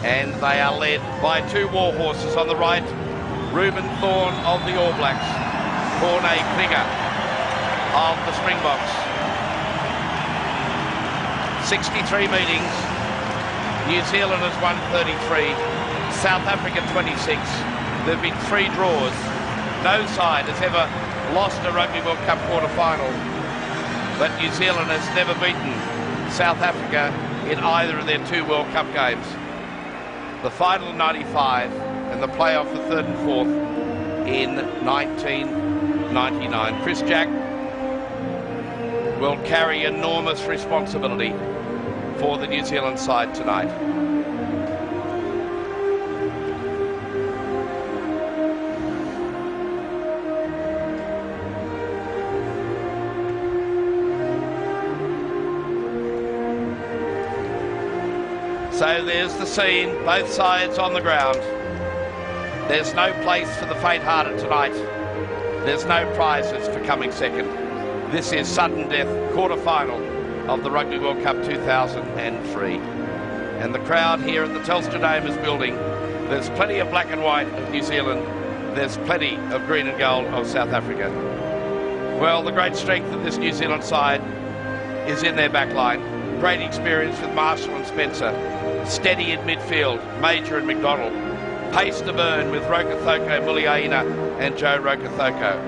and they are led by two war horses on the right, Reuben Thorne of the All Blacks, Corne Krieger of the Springboks. 63 meetings, New Zealand has won 33, South Africa 26. There have been 3 draws. No side has ever lost a Rugby World Cup quarter-final, but New Zealand has never beaten South Africa in either of their 2 World Cup games. The final in 95 and the playoff for 3rd and 4th in 1999. Chris Jack will carry enormous responsibility for the New Zealand side tonight. So there's the scene, both sides on the ground. There's no place for the faint-hearted tonight. There's no prizes for coming second. This is sudden death, quarter-final of the Rugby World Cup 2003. And the crowd here at the Telstra Dome is building. There's plenty of black and white of New Zealand. There's plenty of green and gold of South Africa. Well, the great strength of this New Zealand side is in their back line. Great experience with Marshall and Spencer. Steady in midfield, Major and McDonald. Pace to burn with Rokothoko, Muliaina and Joe Rokothoko.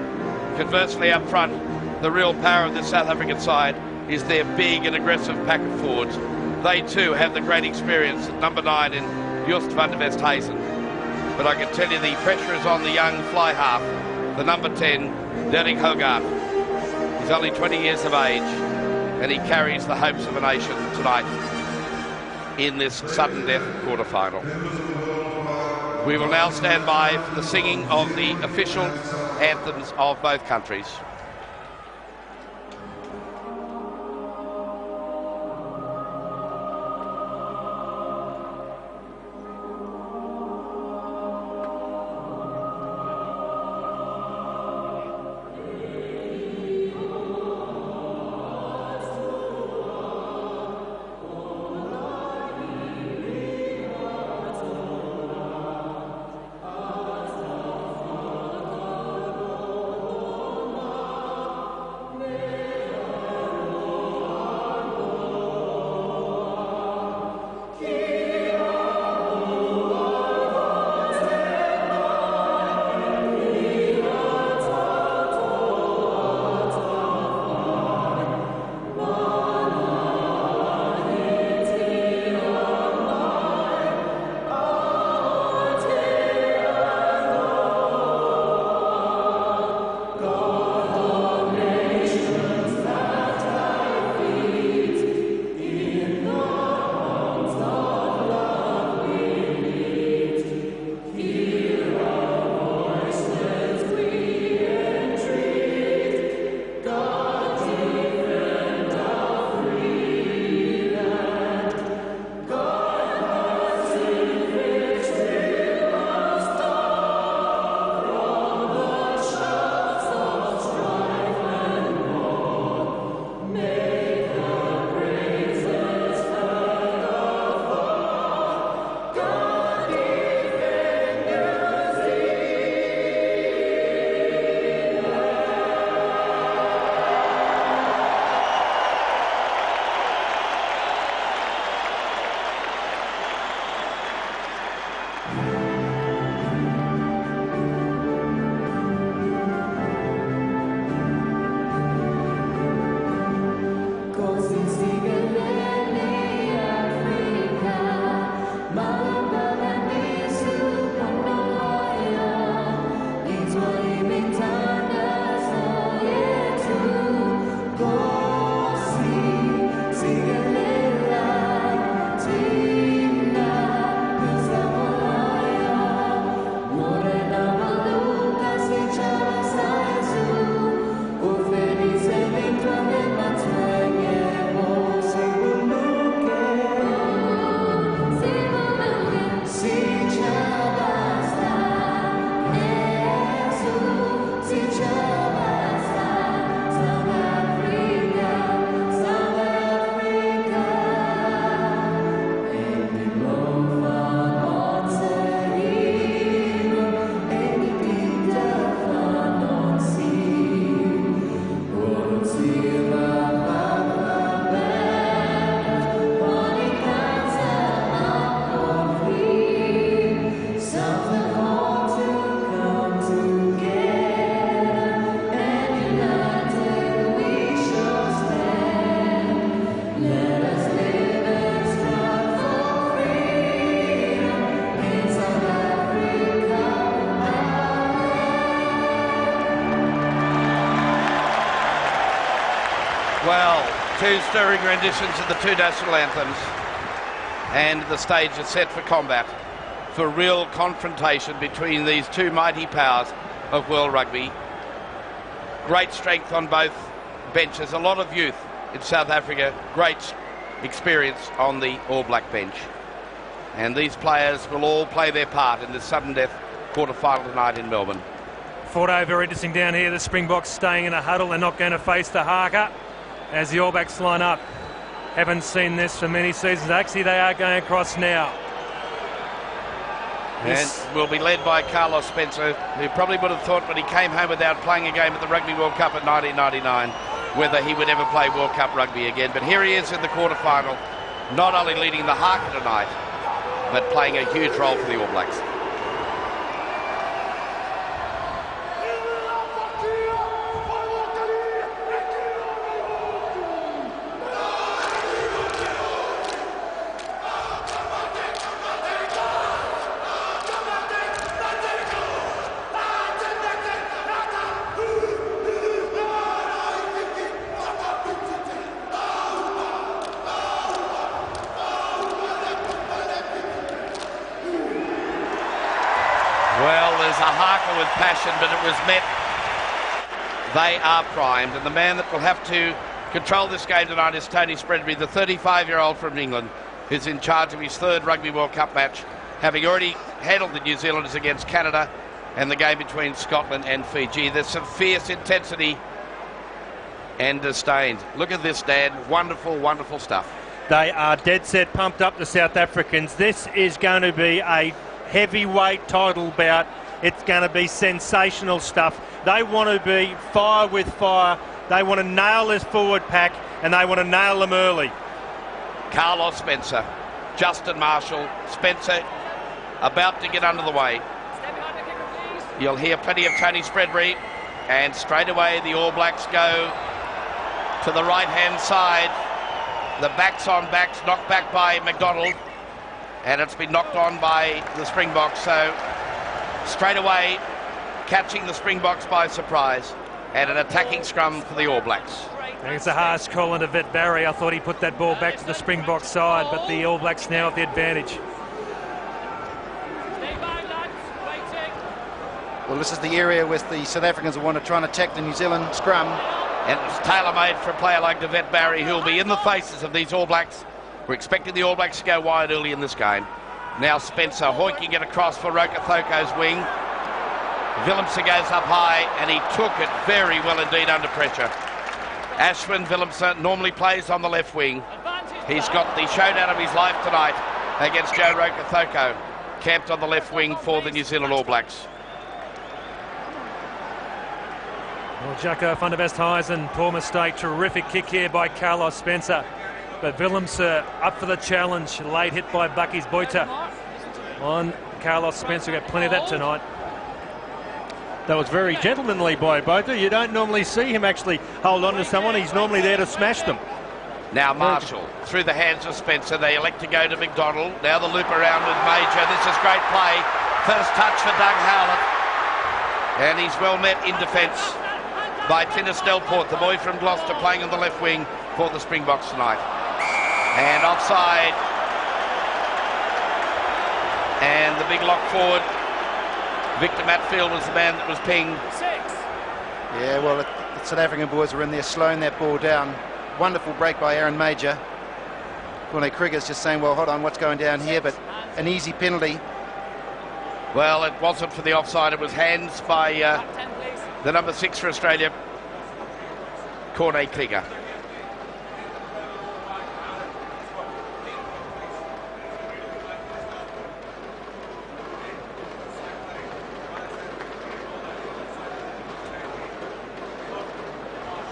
Conversely up front, the real power of the South African side is their big and aggressive pack of forwards. They too have the great experience at number 9 in Just van der Westhuizen. But I can tell you the pressure is on the young fly half, the number 10, Derek Hogarth. He's only 20 years of age and he carries the hopes of a nation tonight in this sudden death quarter-final. We will now stand by for the singing of the official anthems of both countries. two stirring renditions of the two national anthems, and the stage is set for combat, for real confrontation between these two mighty powers of world rugby. Great strength on both benches, a lot of youth in South Africa, great experience on the All Black bench. And these players will all play their part in the sudden death quarterfinal tonight in Melbourne. Fordo, very interesting down here. The Springboks staying in a huddle. They're not going to face the Haka as the All Blacks line up. Haven't seen this for many seasons. Actually, they are going across now. And will be led by Carlos Spencer, who probably would have thought when he came home without playing a game at the Rugby World Cup in 1999 whether he would ever play World Cup rugby again. But here he is in the quarterfinal, not only leading the Haka tonight, but playing a huge role for the All Blacks. Well, there's a haka with passion, but it was met. They are primed, and the man that will have to control this game tonight is Tony Spreadbury, the 35-year-old from England, who's in charge of his third Rugby World Cup match, having already handled the New Zealanders against Canada and the game between Scotland and Fiji. There's some fierce intensity and disdain. Look at this, Dan. Wonderful, wonderful stuff. They are dead set pumped up, the South Africans. This is going to be a heavyweight title bout. It's going to be sensational stuff. They want to be fire with fire. They want to nail this forward pack, and they want to nail them early. Carlos Spencer, Justin Marshall, Spencer about to get under the way. You'll hear plenty of Tony Spreadbury, and straight away the All Blacks go to the right-hand side. The backs on backs, knocked back by McDonald, and it's been knocked on by the Springboks. So straight away catching the Springboks by surprise, and an attacking scrum for the All Blacks. It's a harsh call into Vet Barry. I thought he put that ball back to the Springbok side, but the All Blacks now have the advantage. Well, this is the area where the South Africans will want to try and attack the New Zealand scrum. And it was tailor-made for a player like Vet Barry, who will be in the faces of these All Blacks. We're expecting the All Blacks to go wide early in this game. Now Spencer hoiking it across for Rokathoko's wing. Willemse goes up high, and he took it very well indeed under pressure. Ashwin Willemse normally plays on the left wing. He's got the showdown of his life tonight against Joe Rokathoko, camped on the left wing for the New Zealand All Blacks. Well, Jacko van der Westhuizen, poor mistake. Terrific kick here by Carlos Spencer. But Willemse up for the challenge. Late hit by Bucky's Boita on Carlos Spencer. Got plenty of that tonight. That was very gentlemanly by Boita. You don't normally see him actually hold on to someone. He's normally there to smash them. Now Marshall through the hands of Spencer. They elect to go to McDonald. Now the loop around with Major. This is great play. First touch for Doug Howlett. And he's well met in defence by Tinnis Delport, the boy from Gloucester, playing on the left wing for the Springboks tonight. And offside. And the big lock forward. Victor Matfield was the man that was pinged. Yeah, well, the South African boys were in there slowing that ball down. Wonderful break by Aaron Major. Corne Krieger's just saying, well, hold on, what's going down here? But an easy penalty. Well, it wasn't for the offside. It was hands by the number 6 for Australia, Corne Krieger.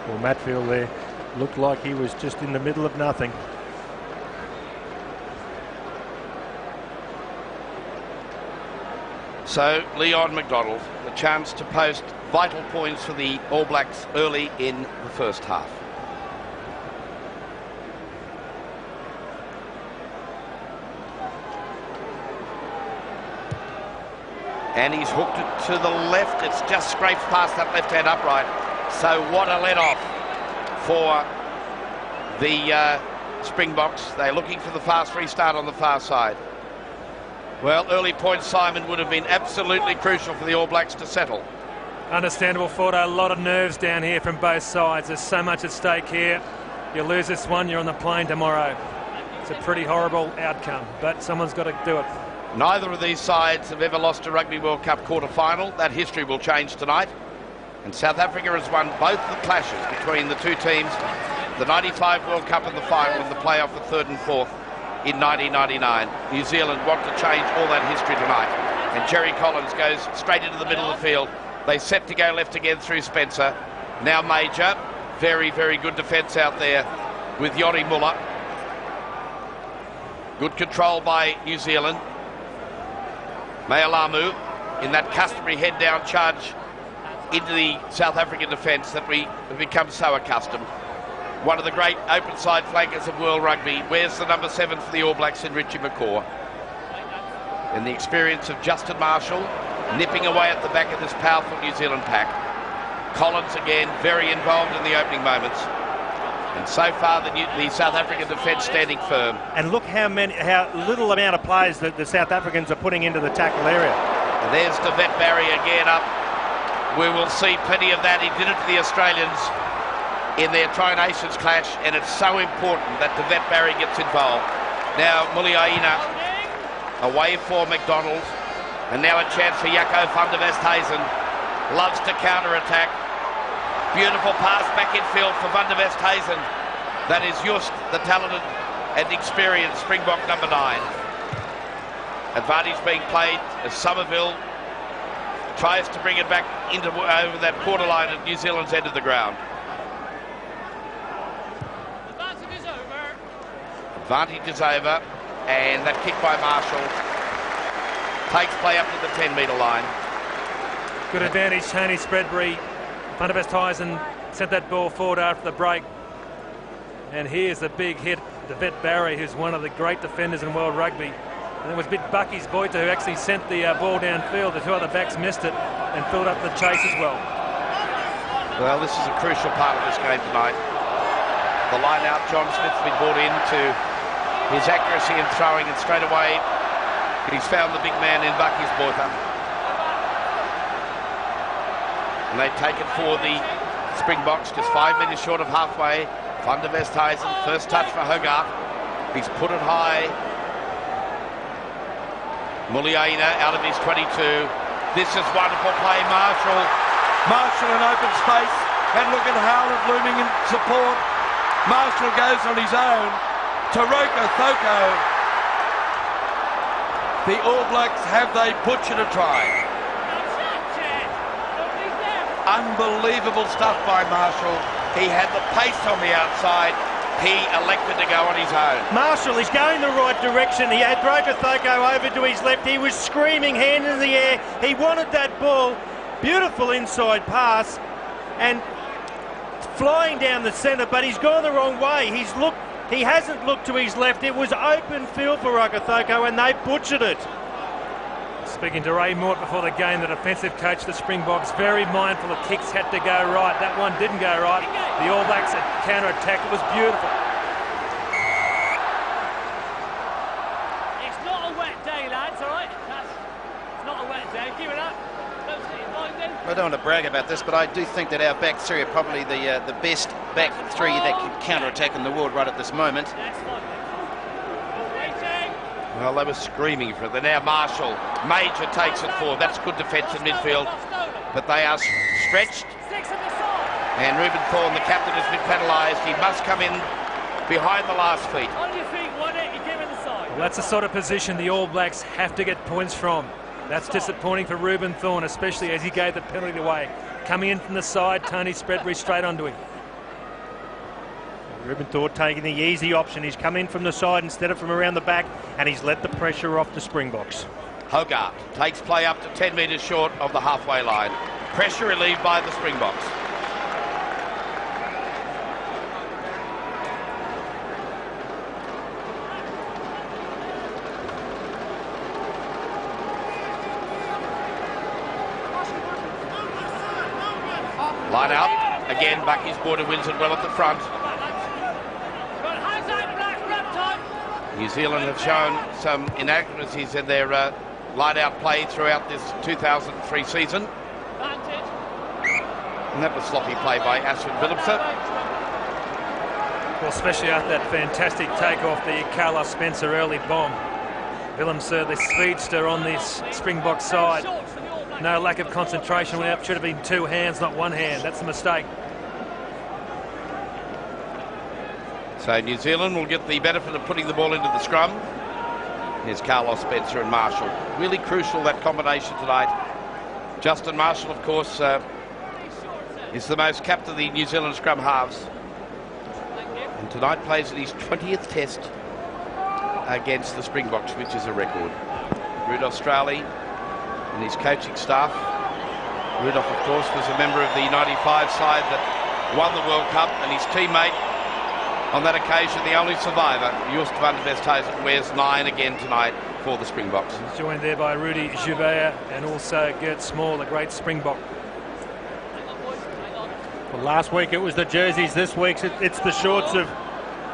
Well, Matfield there looked like he was just in the middle of nothing. So Leon McDonald, the chance to post vital points for the All Blacks early in the first half. And he's hooked it to the left. It's just scraped past that left-hand upright. So what a let-off for the Springboks. They're looking for the fast restart on the far side. Well, early points, Simon, would have been absolutely crucial for the All Blacks to settle. Understandable, Fordo. A lot of nerves down here from both sides. There's so much at stake here. You lose this one, you're on the plane tomorrow. It's a pretty horrible outcome, but someone's got to do it. Neither of these sides have ever lost a Rugby World Cup quarter-final. That history will change tonight. And South Africa has won both the clashes between the two teams, the 95 World Cup and the final, and the playoff for third and fourth in 1999. New Zealand want to change all that history tonight. And Jerry Collins goes straight into the middle of the field. They set to go left again through Spencer. Now Major. Very, very good defence out there with Yori Muller. Good control by New Zealand. Mealamu in that customary head-down charge into the South African defence that we have become so accustomed. One of the great open-side flankers of world rugby. Where's the number 7 for the All Blacks in Richie McCaw? And the experience of Justin Marshall nipping away at the back of this powerful New Zealand pack. Collins again very involved in the opening moments. And so far the South African defence standing firm. And look how little amount of players that the South Africans are putting into the tackle area. And there's Spreadbury again up. We will see plenty of that. He did it to the Australians in their Tri-Nations clash, and it's so important that Spreadbury gets involved. Now Muliaina away for McDonald, and now a chance for Jaco van der Westhuizen. Loves to counter-attack. Beautiful pass back in field for van der Westhuizen. That is just the talented and experienced Springbok number 9. Advantage being played as Somerville tries to bring it back into over that quarter line at New Zealand's end of the ground. Advantage is over, and that kick by Marshall takes play up to the 10-metre line. Good advantage, Tony Spreadbury. Van der Westhuizen sent that ball forward after the break. And here's the big hit to Spreadbury, who's one of the great defenders in world rugby. And it was big Bucky's Boyta who actually sent the ball downfield. The two other backs missed it and filled up the chase as well. Well, this is a crucial part of this game tonight. The line out, John Smith's been brought in to his accuracy in throwing, and straight away he's found the big man in Bucky's Boyta. And they take it for the Springboks, just 5 minutes short of halfway. Van der Westhuizen, first touch for Hogarth. He's put it high. Muliaina out of his 22. This is wonderful play, Marshall. Marshall in open space. And look at Howland looming in support. Marshall goes on his own. Taroko Thoko. The All Blacks, have they butchered a try? Unbelievable stuff by Marshall. He had the pace on the outside. He elected to go on his own. Marshall is going the right direction. He had Taroko Thoko over to his left. He was screaming, hand in the air. He wanted that ball. Beautiful inside pass. And flying down the centre, but he's gone the wrong way. He hasn't looked to his left. It was open field for Taroko Thoko, and they butchered it. Speaking to Ray Mort before the game, the defensive coach of the Springboks, very mindful the kicks had to go right. That one didn't go right. The All Blacks at counter-attack. It was beautiful. It's not a wet day, lads, all right? It's not a wet day. Give it up. I don't want to brag about this, but I do think that our back three are probably the best back three that can counter-attack in the world right at this moment. Well, they were screaming for it. Now Marshall, Major takes it forward. That's good defence in midfield. But they are stretched. And Reuben Thorne, the captain, has been penalised. He must come in behind the last feet. Well, that's the sort of position the All Blacks have to get points from. That's disappointing for Reuben Thorne, especially as he gave the penalty away. Coming in from the side, Tony Spreadbury straight onto him. Reuben Thorne taking the easy option. He's come in from the side instead of from around the back, and he's let the pressure off the Springboks. Hogarth takes play up to 10 metres short of the halfway line. Pressure relieved by the Springboks. Line out. Again, Bucky's Border wins it well at the front. New Zealand have shown some inaccuracies in their line-out play throughout this 2003 season. And that was sloppy play by Ashwin Willemse. Well, especially after that fantastic takeoff, the Carlos Spencer early bomb. Willemse, the speedster on this Springbok side. No lack of concentration. It should have been two hands, not one hand. That's the mistake. So New Zealand will get the benefit of putting the ball into the scrum. Here's Carlos Spencer and Marshall. Really crucial, that combination tonight. Justin Marshall, of course, is the most capped of the New Zealand scrum halves. And tonight plays at his 20th test against the Springboks, which is a record. Rudolph Straley and his coaching staff. Rudolph, of course, was a member of the 95 side that won the World Cup, and his teammate on that occasion, the only survivor, Joost van der Westhuizen, wears 9 again tonight for the Springboks. He's joined there by Rudy Joubert and also Gert Small, a great Springbok. Well, last week it was the jerseys, this week it's the shorts of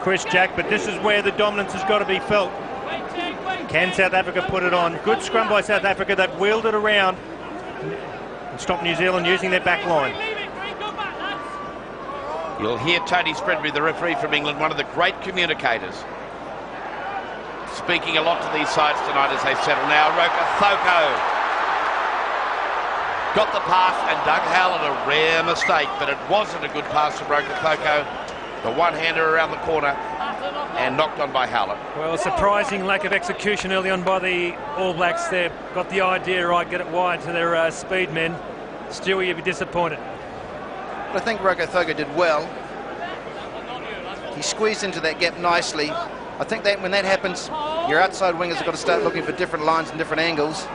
Chris Jack, but this is where the dominance has got to be felt. Can South Africa put it on? Good scrum by South Africa. They've wheeled it around and stopped New Zealand using their back line. You'll hear Tony Spreadbury, the referee from England, one of the great communicators, speaking a lot to these sides tonight as they settle. Now Roka Thoko got the pass, and Doug Howlett, a rare mistake, but it wasn't a good pass from Roka Thoko. The one-hander around the corner and knocked on by Howlett. Well, surprising lack of execution early on by the All Blacks there. Got the idea right, get it wide to their speed men. Stewie, you'd be disappointed. I think Roka Thoko did well. He squeezed into that gap nicely. I think that when that happens, your outside wingers have got to start looking for different lines and different angles.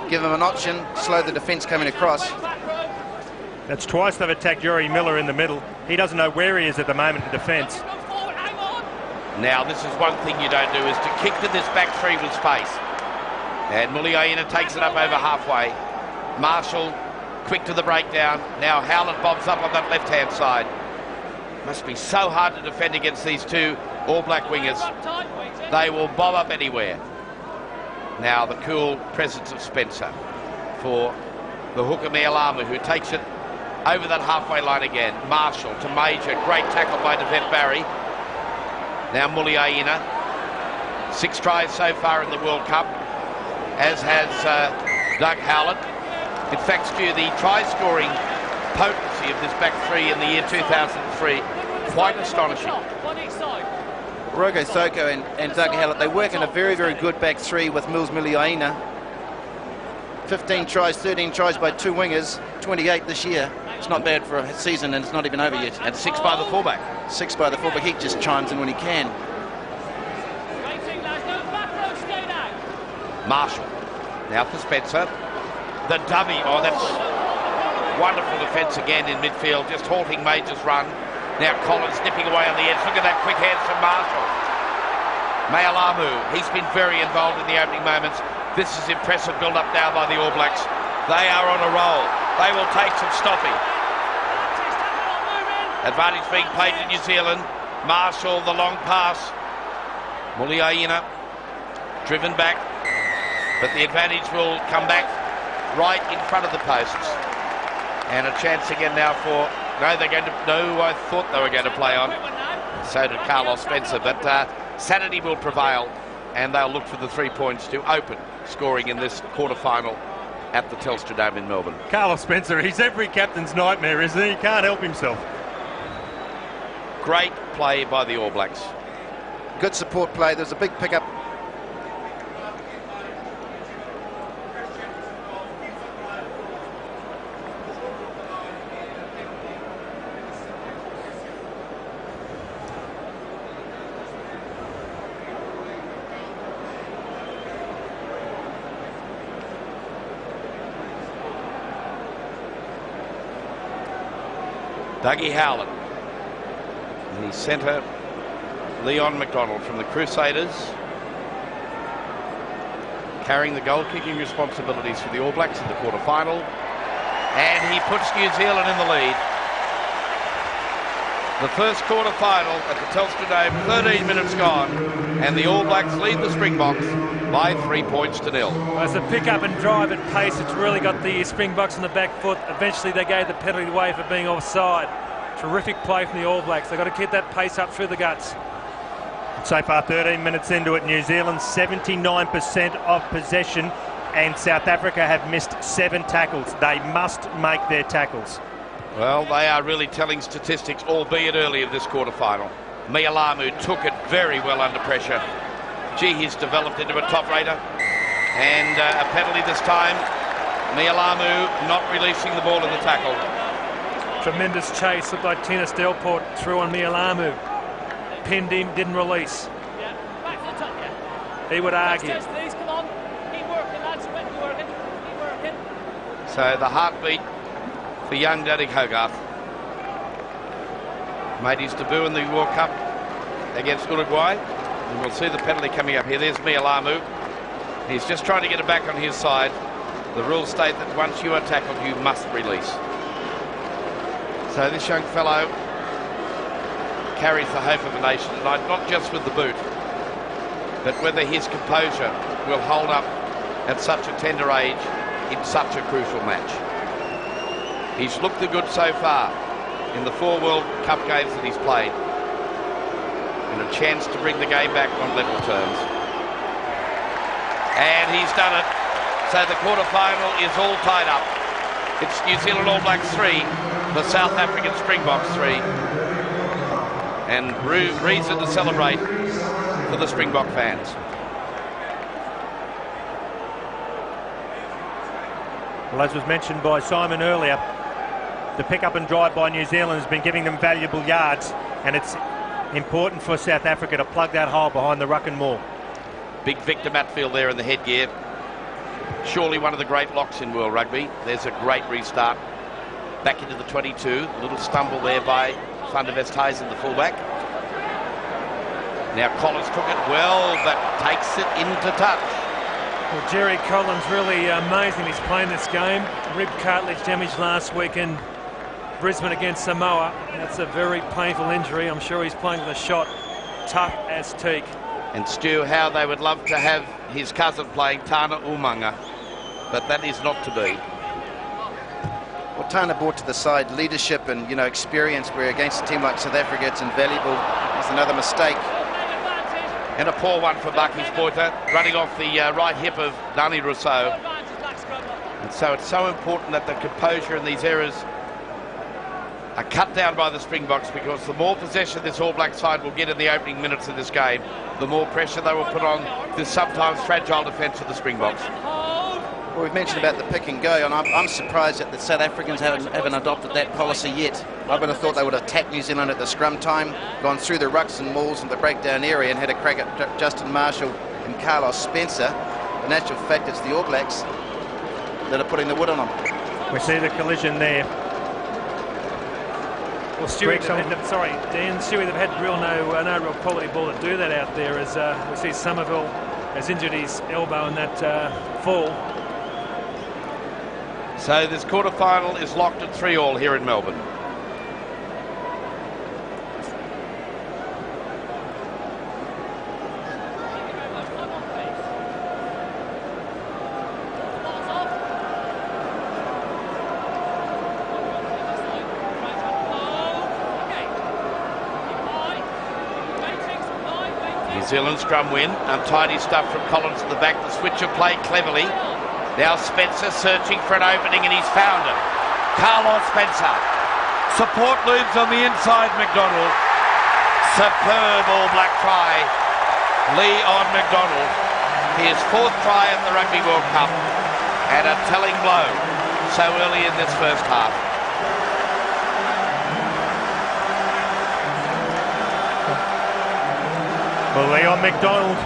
Give them an option, slow the defence coming across. That's twice they've attacked Yuri Miller in the middle. He doesn't know where he is at the moment in defence. Now, this is one thing you don't do, is to kick to this back three with space. And Muliaina takes it up over halfway. Marshall, quick to the breakdown. Now Howlett bobs up on that left-hand side. Must be so hard to defend against these two All Black wingers. They will bob up anywhere. Now the cool presence of Spencer for the hooker Mealamu, who takes it over that halfway line again. Marshall to Major, great tackle by Devette Barry. Now Muliaina, 6 tries so far in the World Cup, as has Doug Howlett. In fact, Stu, the try-scoring potency of this back three in the year 2003, quite astonishing. Roka Thoko and Doug Howlett, they work in a very, very good back three with Mills Muliaina. 15 tries, 13 tries by 2 wingers, 28 this year. It's not bad for a season, and it's not even over yet. And 6 by the fullback. 6 by the fullback. He just chimes in when he can. Marshall. Now for Spencer. The dummy. Oh, that's wonderful defence again in midfield. Just halting Major's run. Now Collins nipping away on the edge. Look at that quick hands from Marshall. Mealamu, he's been very involved in the opening moments. This is impressive build-up now by the All Blacks. They are on a roll. They will take some stopping. Advantage being played to New Zealand. Marshall, the long pass. Muliaina, driven back. But the advantage will come back right in front of the posts. And a chance again now for... No, they're going to... No, I thought they were going to play on. So did Carlos Spencer. But sanity will prevail. And they'll look for the 3 points to open scoring in this quarterfinal at the Telstra Dome in Melbourne. Carlos Spencer, he's every captain's nightmare, isn't he? He can't help himself. Great play by the All Blacks. Good support play. There's a big pickup. Dougie Howlett. In his centre, Leon McDonald from the Crusaders, carrying the goal-kicking responsibilities for the All Blacks in the quarter-final. And he puts New Zealand in the lead. The first quarter-final at the Telstra Dome, 13 minutes gone, and the All Blacks lead the Springboks by 3 points to 0. Well, it's a pick up and drive at pace. It's really got the Springboks on the back foot. Eventually they gave the penalty away for being offside. Terrific play from the All Blacks. They've got to keep that pace up through the guts. So far, 13 minutes into it, New Zealand 79% of possession, and South Africa have missed 7 tackles. They must make their tackles. Well, they are really telling statistics, albeit early in this quarter-final. Mialamu took it very well under pressure. Gee, he's developed into a top rater. And a penalty this time. Mialamu not releasing the ball in the tackle. Tremendous chase. Looked like Tina Delport threw on Mialamu. Pinned him, didn't release. Yeah, back to the top, yeah. He would argue. Test these, come on. Keep working, lads. Keep working. Keep working. So the heartbeat for young Derek Hogarth. Made his debut in the World Cup against Uruguay. And we'll see the penalty coming up here. There's Mialamu. He's just trying to get it back on his side. The rules state that once you are tackled, you must release. So this young fellow carries the hope of a nation tonight, not just with the boot, but whether his composure will hold up at such a tender age in such a crucial match. He's looked the good so far in the 4 World Cup games that he's played, and a chance to bring the game back on level terms. And he's done it. So the quarter-final is all tied up. It's New Zealand All Blacks 3, the South African Springboks 3. And reason to celebrate for the Springbok fans. Well, as was mentioned by Simon earlier, the pick up and drive by New Zealand has been giving them valuable yards, and it's important for South Africa to plug that hole behind the ruck and maul. Big Victor Matfield there in the headgear. Surely one of the great locks in world rugby. There's a great restart. Back into the 22. A little stumble there by Van der Westhuizen, the fullback. Now Collins took it well, but takes it into touch. Well, Jerry Collins really amazing. He's playing this game. Rib cartilage damage last week in Brisbane against Samoa. That's a very painful injury. I'm sure he's playing with a shot. Tough as teak. And Stu, how they would love to have his cousin playing, Tana Umanga, but that is not to be. Well, Tana brought to the side leadership and, experience, where against a team like South Africa it's invaluable. It's another mistake. And a poor one for Bucky's Boita, running off the right hip of Nani Rousseau. And so it's so important that the composure in these errors are cut down by the Springboks, because the more possession this All Black side will get in the opening minutes of this game, the more pressure they will put on this sometimes fragile defence of the Springboks. Well, we've mentioned about the pick and go, and I'm surprised that the South Africans haven't adopted that policy yet. I would have thought they would have attacked New Zealand at the scrum time, gone through the rucks and mauls and the breakdown area, and had a crack at Justin Marshall and Carlos Spencer. In actual fact, it's the All Blacks that are putting the wood on them. We see the collision there. Well, Stewie, Dan, Stewie, they've had no real quality ball to do that out there, as we see Somerville has injured his elbow in that fall. So this quarter-final is locked at 3-3 here in Melbourne. New Zealand scrum win. Untidy stuff from Collins at the back. The switcher played cleverly. Now Spencer searching for an opening, and he's found it. Carlos Spencer. Support looms on the inside, McDonald. Superb All Black try. Leon McDonald. His 4th try at the Rugby World Cup, and a telling blow so early in this first half. Well, Leon McDonald,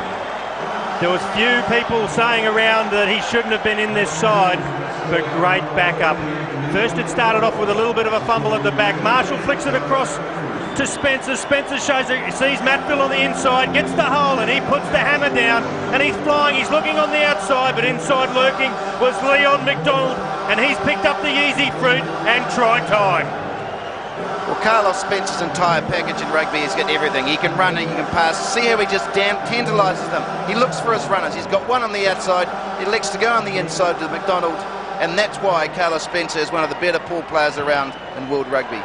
there was few people saying around that he shouldn't have been in this side, but great backup. First it started off with a little bit of a fumble at the back. Marshall flicks it across to Spencer. Spencer sees Matfield on the inside, gets the hole, and he puts the hammer down, and he's flying. He's looking on the outside, but inside lurking was Leon McDonald, and he's picked up the easy fruit and try time. Well, Carlos Spencer's entire package in rugby is got everything. He can run, he can pass. See how he just tantalises them. He looks for his runners. He's got one on the outside. He elects to go on the inside to McDonald, and that's why Carlos Spencer is one of the better pool players around in world rugby.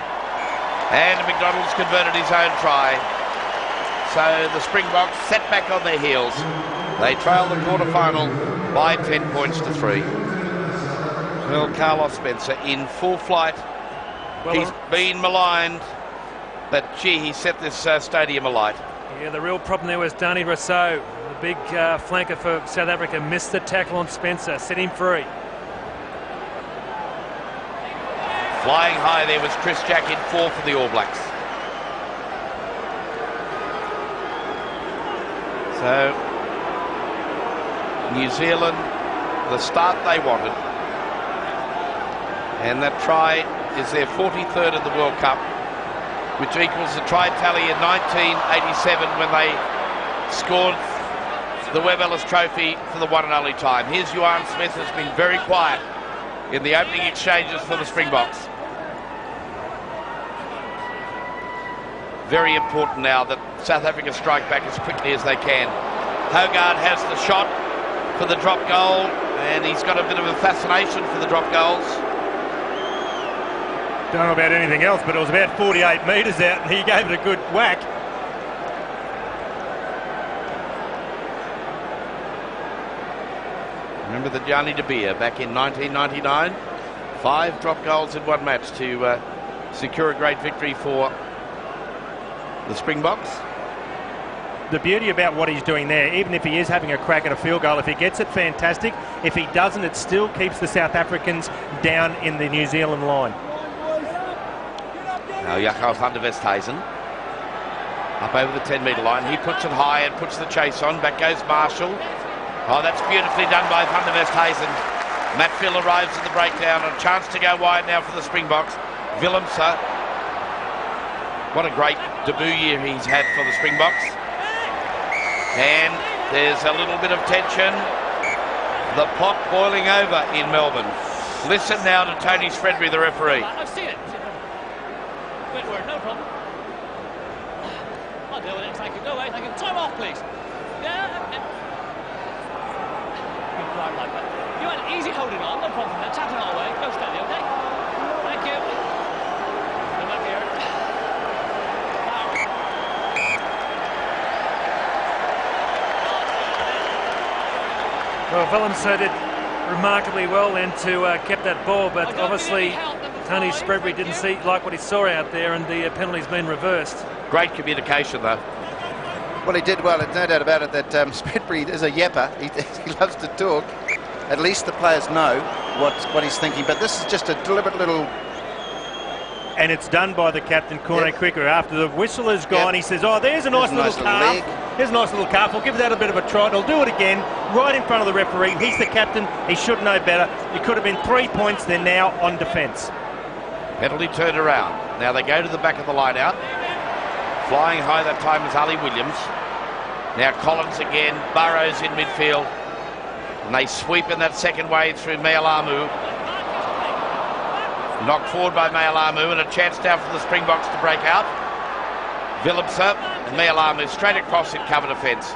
And McDonald's converted his own try. So the Springboks set back on their heels. They trail the quarterfinal by 10 points to 3. Well, Carlos Spencer in full flight. Well, he's been maligned, but gee, he set this stadium alight. Yeah, the real problem there was Danny Rousseau, the big flanker for South Africa, missed the tackle on Spencer, set him free. Flying high there was Chris Jack in 4 for the All Blacks. So, New Zealand, the start they wanted. And that try is their 43rd in the World Cup, which equals the try tally in 1987 when they scored the Webb Ellis Trophy for the one and only time. Here's Juan Smith, who's been very quiet in the opening exchanges for the Springboks. Very important now that South Africa strike back as quickly as they can. Hogarth has the shot for the drop goal, and he's got a bit of a fascination for the drop goals. Don't know about anything else, but it was about 48 metres out, and he gave it a good whack. Remember the Gianni De Beer back in 1999? 5 drop goals in one match to secure a great victory for the Springboks. The beauty about what he's doing there, even if he is having a crack at a field goal, if he gets it, fantastic. If he doesn't, it still keeps the South Africans down in the New Zealand line. Now Jaco van der Westhuizen up over the 10-metre line. He puts it high and puts the chase on. Back goes Marshall. Oh, that's beautifully done by van der Westhuizen. Matt Phil arrives at the breakdown. A chance to go wide now for the Springboks. Willemse. What a great debut year he's had for the Springboks. And there's a little bit of tension. The pot boiling over in Melbourne. Listen now to Tony Spreadbury, the referee. I've seen it. Good word, no problem. I'll deal with it. Thank you. Go away. Thank you. Time off, please. Yeah. Good guard like that. You had easy holding on. No problem. Now tap it all away. Go steady, okay? Thank you. Come back here. Well, Willemse did remarkably well then to keep that ball, but obviously Tony Spreadbury didn't like what he saw out there, and the penalty's been reversed. Great communication, though. Well, he did well. There's no doubt about it that Spreadbury is a yapper. He loves to talk. At least the players know what he's thinking. But this is just a deliberate little... And it's done by the captain, Corne Quicker. After the whistle is gone, he says, oh, there's a nice little calf. There's a nice little calf. We'll give that a bit of a try. They'll do it again, right in front of the referee. He's the captain. He should know better. It could have been 3 points. They're now on defence. Penalty turned around. Now they go to the back of the line out. Flying high that time is Ali Williams. Now Collins again. Burrows in midfield. And they sweep in that second wave through Mealamu. Knocked forward by Mealamu, and a chance now for the Springboks to break out. Willemse and Mealamu straight across in cover defence.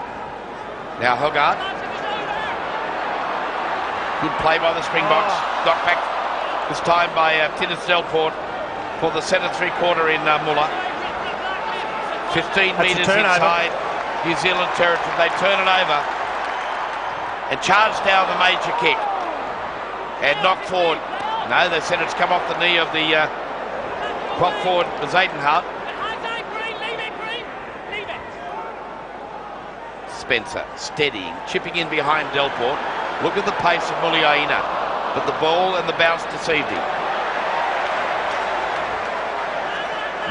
Now Hogarth. Good play by the Springboks. Knocked back this time by Tinnis Delport for the centre three-quarter in Muller. 15 metres inside New Zealand territory. They turn it over and charge down the major kick and knock forward. No, they said it's come off the knee of the prop forward, Zadenhart. Spencer steadying, chipping in behind Delport. Look at the pace of Muliaina, but the ball and the bounce deceived him.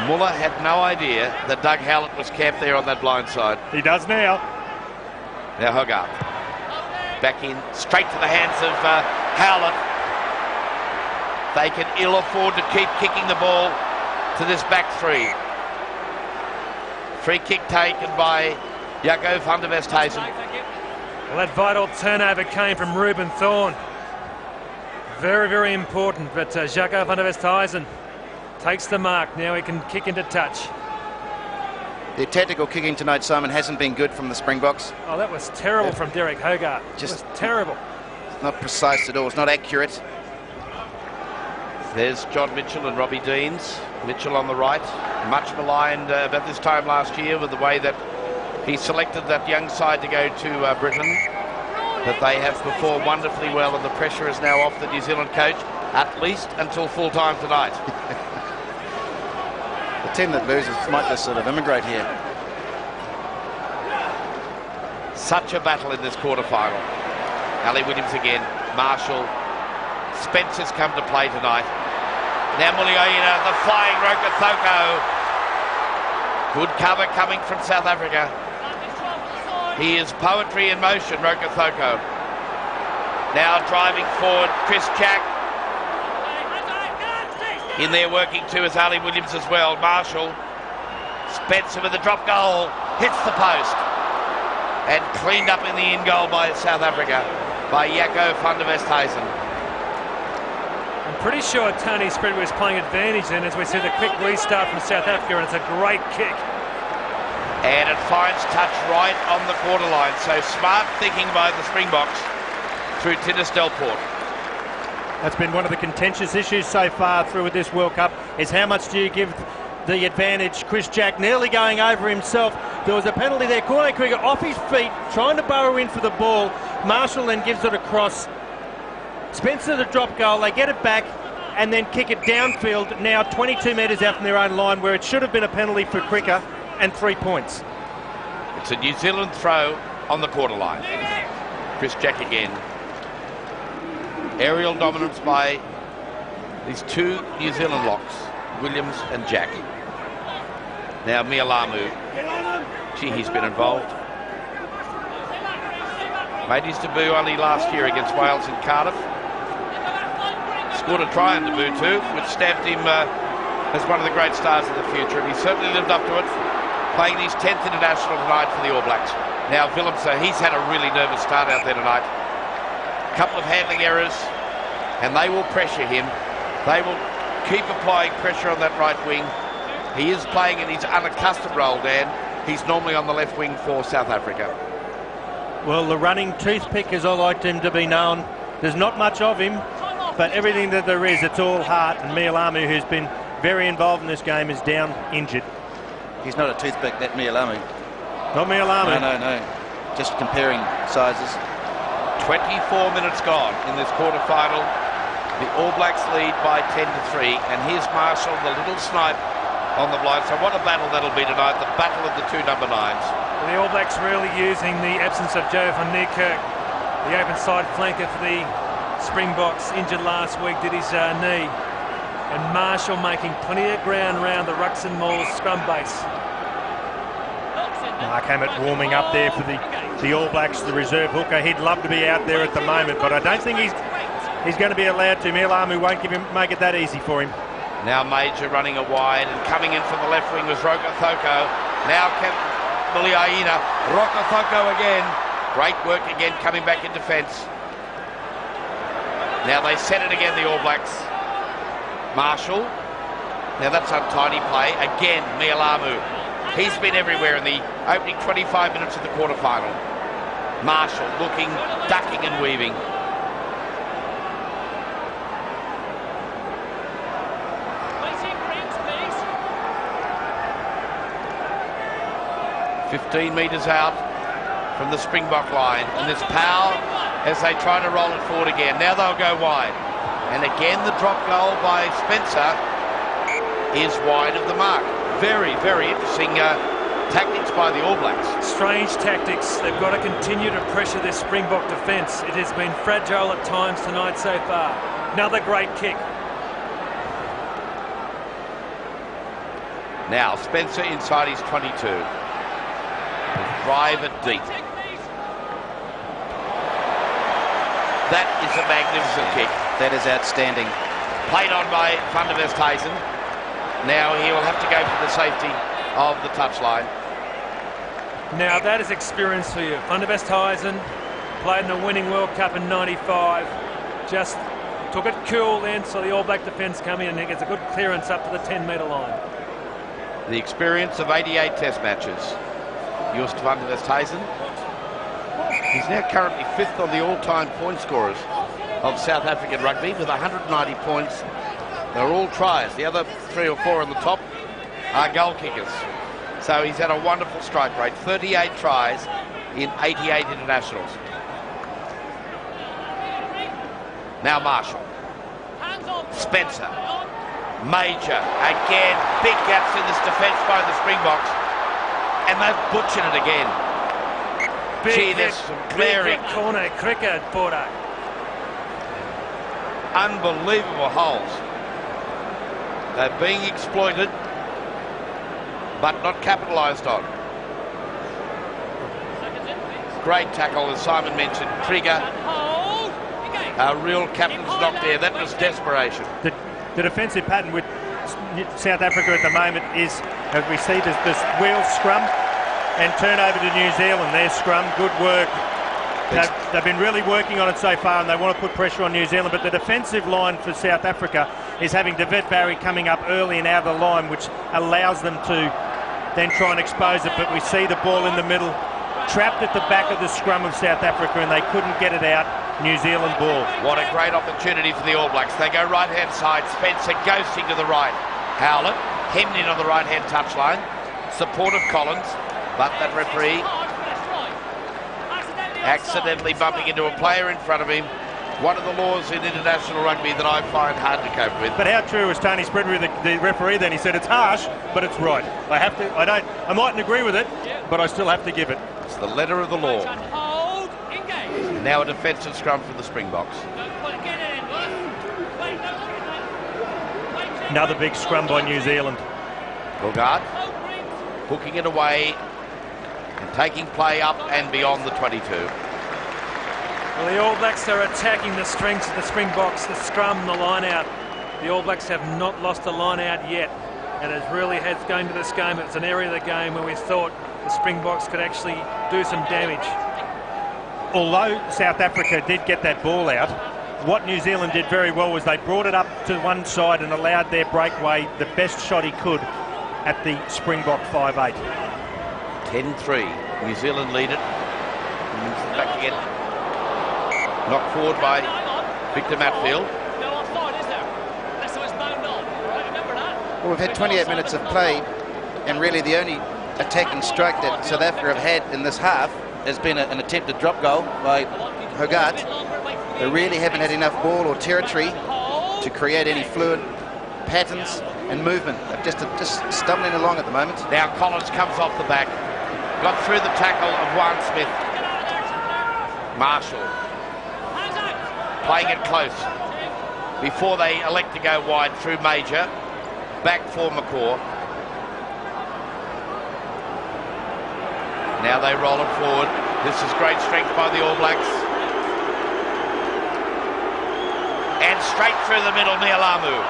Muller had no idea that Doug Howlett was camped there on that blind side. He does now. Now Hogarth. Back in, straight to the hands of Howlett. They can ill afford to keep kicking the ball to this back three. Free kick taken by Jaco van der Westhuizen. Well, that vital turnover came from Ruben Thorne. Very, very important, but Jaco van der Westhuizen Takes the mark. Now he can kick into touch. Their tactical kicking tonight, Simon, hasn't been good from the Springboks. Oh, that was terrible from Derek Hogarth. Just terrible. Not precise at all. It's not accurate. There's John Mitchell and Robbie Deans. Mitchell on the right, much maligned about this time last year with the way that he selected that young side to go to Britain. But they have performed wonderfully well, and the pressure is now off the New Zealand coach, at least until full time tonight. The team that loses might just sort of immigrate here. Such a battle in this quarterfinal. Ali Williams again, Marshall. Spencer's come to play tonight. Now Muliaina, the flying Rokothoko. Good cover coming from South Africa. He is poetry in motion, Rokothoko. Now driving forward, Chris Jack. In there working too is Ali Williams as well. Marshall. Spencer with the drop goal. Hits the post. And cleaned up in the in goal by South Africa, by Jaco van der Westhuizen. I'm pretty sure Tony Spreadbury was playing advantage then, as we see the quick restart from South Africa, and it's a great kick. And it finds touch right on the quarter line. So smart thinking by the Springboks through Tinus Delport. That's been one of the contentious issues so far through with this World Cup, is how much do you give the advantage. Chris Jack nearly going over himself. There was a penalty there. Corne Krieger off his feet, trying to burrow in for the ball. Marshall then gives it across. Spencer the drop goal. They get it back and then kick it downfield, now 22 metres out from their own line, where it should have been a penalty for Krieger, and 3 points. It's a New Zealand throw on the quarter line. Chris Jack again. Aerial dominance by these two New Zealand locks, Williams and Jack. Now Mialamu. Gee, he's been involved. Made his debut only last year against Wales in Cardiff. Scored a try in debut too, which stamped him as one of the great stars of the future, and he certainly lived up to it, playing his 10th international tonight for the All Blacks. Now Willemse, he's had a really nervous start out there tonight. A couple of handling errors, and they will pressure him. They will keep applying pressure on that right wing. He is playing in his unaccustomed role, Dan. He's normally on the left wing for South Africa. Well, the running toothpick, as I liked him to be known, there's not much of him, but everything that there is, it's all heart. And Mialamu, who's been very involved in this game, is down injured. He's not a toothpick, that Mialamu. Not Mialamu. No. Just comparing sizes. 24 minutes gone in this quarter-final. The All Blacks lead by 10-3, and here's Marshall, the little snipe on the blind. So what a battle that'll be tonight, the battle of the two number 9s. The All Blacks really using the absence of Joe van Niekerk, the open side flanker for the Springboks, injured last week, did his knee. And Marshall making plenty of ground round the Ruxton Mall scrum base. Mark Hammett warming up there for the All Blacks, the reserve hooker. He'd love to be out there at the moment, but I don't think he's going to be allowed to. Mialamu won't make it that easy for him. Now Major running a wide, and coming in from the left wing was Rokothoko. Now Muliaina. Rokothoko again. Great work again, coming back in defence. Now they set it again, the All Blacks. Marshall. Now that's untidy play. Again, Mialamu. He's been everywhere in the opening 25 minutes of the quarterfinal. Marshall looking, ducking and weaving. Please. 15 metres out from the Springbok line, and this power as they try to roll it forward again. Now they'll go wide, and again the drop goal by Spencer is wide of the mark. Very, very interesting tactics by the All Blacks. Strange tactics. They've got to continue to pressure this Springbok defence. It has been fragile at times tonight so far. Another great kick. Now Spencer inside his 22. Drive it deep. That is a magnificent kick. That is outstanding. Played on by Van der Westhuizen. Now he will have to go for the safety of the touchline. Now that is experience for you. Van der Westhuizen played in the winning World Cup in '95. Just Took it cool then, so the All Black defence come in and gets a good clearance up to the 10-metre line. The experience of 88 test matches. Joost van der Westhuizen. He's now currently 5th on the all-time point scorers of South African rugby with 190 points. They're all tries. The other 3 or 4 on the top are goal kickers. So he's had a wonderful strike rate. 38 tries in 88 internationals. Now Marshall. Spencer. Major. Again, big gaps in this defence by the Springboks. And they've butchered it again. Gee, there's some glaring. Big corner, cricket, Porter. Unbelievable holes. They're being exploited, but not capitalised on. Great tackle, as Simon mentioned. Krieger. A real captain's knock there. That was desperation. The defensive pattern with South Africa at the moment is, as we see, this wheel scrum and turnover to New Zealand. Their scrum, good work. They've been really working on it so far, and they want to put pressure on New Zealand. But the defensive line for South Africa is having Spreadbury coming up early and out of the line, which allows them to then try and expose it. But we see the ball in the middle, trapped at the back of the scrum of South Africa, and they couldn't get it out. New Zealand ball. What a great opportunity for the All Blacks. They go right-hand side. Spencer ghosting to the right. Howlett hemmed in on the right-hand touchline. Support of Collins, but that referee accidentally bumping into a player in front of him. One of the laws in international rugby that I find hard to cope with. But how true was Tony Spreadbury, the referee? Then he said it's harsh, but it's right. I mightn't agree with it, but I still have to give it. It's the letter of the law. Now a defensive scrum for the Springboks. Another big scrum by New Zealand. Bogart hooking it away and taking play up and beyond the 22. Well, the All Blacks are attacking the strengths of the Springboks, the scrum, the line out. The All Blacks have not lost a line out yet. And it really has going to this game. It's an area of the game where we thought the Springboks could actually do some damage. Although South Africa did get that ball out, what New Zealand did very well was they brought it up to one side and allowed their breakaway the best shot he could at the Springbok 5-8. 10-3. New Zealand lead it. Back again. Knocked forward by Victor Matfield. Well, we've had 28 minutes of play, and really the only attacking strike that South Africa have had in this half has been an attempted drop goal by Hogarth. They really haven't had enough ball or territory to create any fluid patterns and movement. They're just stumbling along at the moment. Now Collins comes off the back. Got through the tackle of Juan Smith. Marshall playing it close before they elect to go wide through Major. Back for McCaw. Now they roll it forward. This is great strength by the All Blacks. And straight through the middle, Nialamu.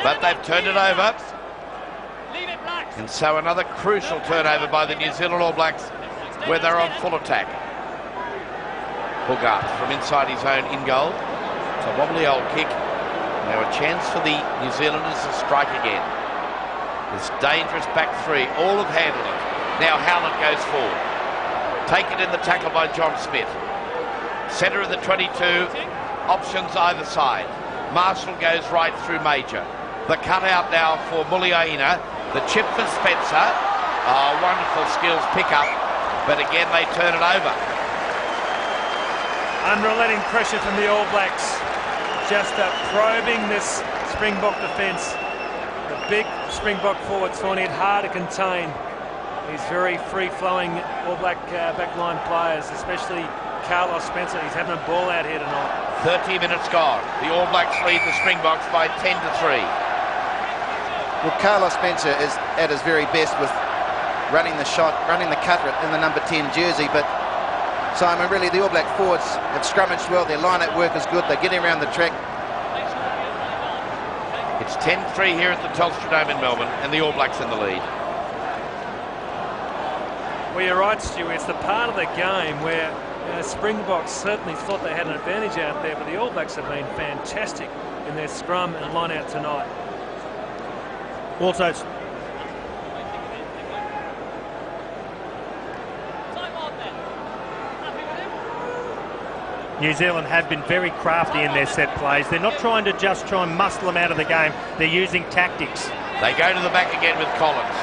But they've turned it over. And so another crucial turnover by the New Zealand All Blacks, where they're on full attack. Hogarth from inside his own in goal. It's a wobbly old kick. Now a chance for the New Zealanders to strike again. This dangerous back three, all have handled it. Now Howlett goes forward. Taken in the tackle by John Smith. Centre of the 22, options either side. Marshall goes right through Major. The cutout now for Muliaina. The chip for Spencer. Oh, wonderful skills pick-up. But again, they turn it over. Unrelenting pressure from the All Blacks. Just probing this Springbok defence. The big Springbok forwards finding it hard to contain these very free-flowing All Black backline players, especially Carlos Spencer. He's having a ball out here tonight. 30 minutes gone. The All Blacks lead the Springboks by 10-3. Well, Carlos Spencer is at his very best with running the shot, running the cutter in the number 10 jersey, but Simon, really the All Black forwards have scrummaged well. Their line-out work is good. They're getting around the track. It's 10-3 here at the Telstra Dome in Melbourne, and the All Blacks in the lead. Well, you're right, Stu. It's the part of the game where Springboks certainly thought they had an advantage out there, but the All Blacks have been fantastic in their scrum and line-out tonight. Also, New Zealand have been very crafty in their set plays. They're not trying to just try and muscle them out of the game. They're using tactics. They go to the back again with Collins.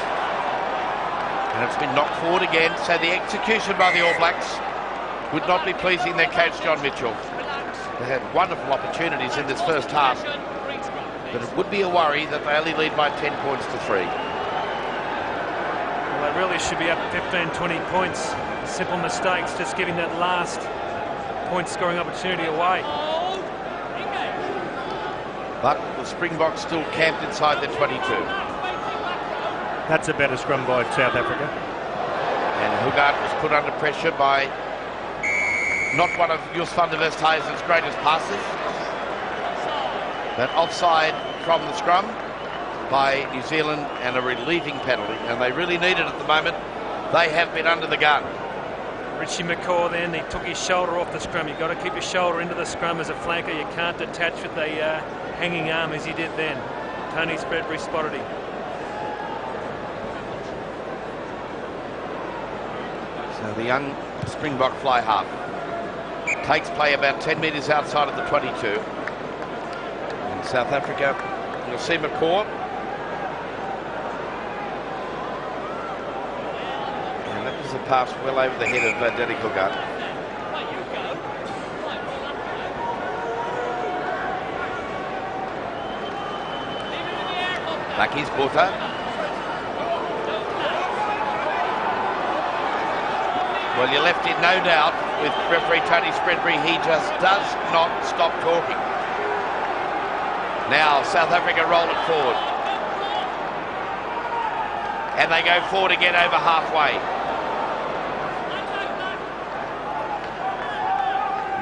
And it's been knocked forward again, so the execution by the All Blacks would not be pleasing their coach, John Mitchell. They had wonderful opportunities in this first half, but it would be a worry that they only lead by 10 points to 3. Well, they really should be up 15, 20 points. Simple mistakes, just giving that last point-scoring opportunity away. But the Springboks still camped inside their 22. That's a better scrum by South Africa. And Hugard was put under pressure by not one of Jos van der Westhuizen's greatest passes, but offside from the scrum by New Zealand and a relieving penalty. And they really need it at the moment. They have been under the gun. Richie McCaw then, he took his shoulder off the scrum. You've got to keep your shoulder into the scrum as a flanker. You can't detach with a hanging arm as he did then. Tony Spreadbury spotted him. So the young Springbok fly half takes play about 10 metres outside of the 22. In South Africa, you'll see McCaw. And that was a pass well over the head of Danny Hugard. Bucky's Butter. Well, you're left in no doubt with referee Tony Spreadbury. He just does not stop talking. Now South Africa roll it forward. And they go forward again over halfway.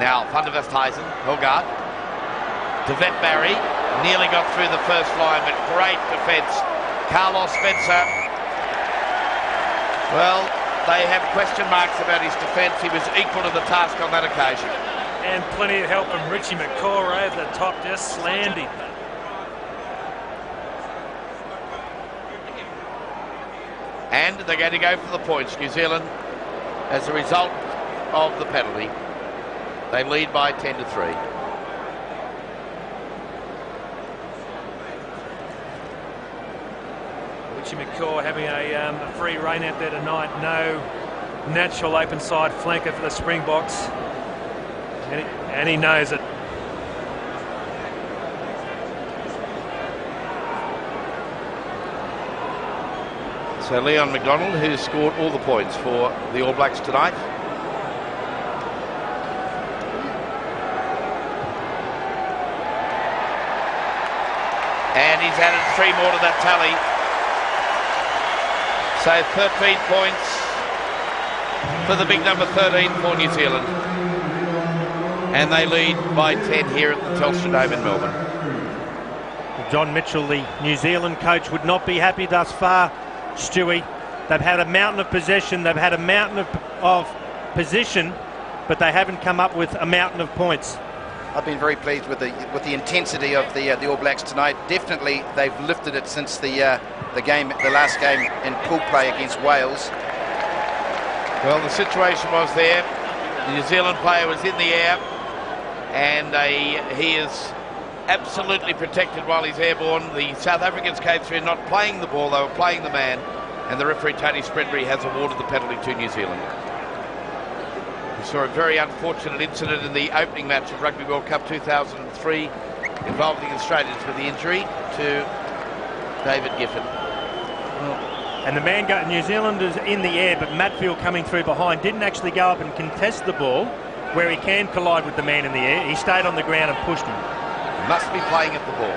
Now Van der Westhuizen, Hugard. Barry nearly got through the first line, but great defence. Carlos Spencer. Well, they have question marks about his defence. He was equal to the task on that occasion. And plenty of help from Richie McCaw over the top, just slammed him. And they're going to go for the points. New Zealand, as a result of the penalty, they lead by 10 to 3. Richie McCaw having a free rein out there tonight. No natural open side flanker for the Springboks. And he knows it. So Leon McDonald, who scored all the points for the All Blacks tonight. And he's added 3 more to that tally. So 13 points for the big number 13 for New Zealand. And they lead by 10 here at the Telstra Dome in Melbourne. John Mitchell, the New Zealand coach, would not be happy thus far, Stewie. They've had a mountain of possession, they've had a mountain of position, but they haven't come up with a mountain of points. I've been very pleased with the intensity of the All Blacks tonight. Definitely, they've lifted it since the last game in pool play against Wales. Well, the situation was there. The New Zealand player was in the air, and he is absolutely protected while he's airborne. The South Africans came through not playing the ball; they were playing the man, and the referee Tony Spreadbury has awarded the penalty to New Zealand. We saw a very unfortunate incident in the opening match of Rugby World Cup 2003 involving the Australians with the injury to David Giffen. And the man got New Zealanders in the air, but Matfield coming through behind didn't actually go up and contest the ball where he can collide with the man in the air. He stayed on the ground and pushed him. Must be playing at the ball.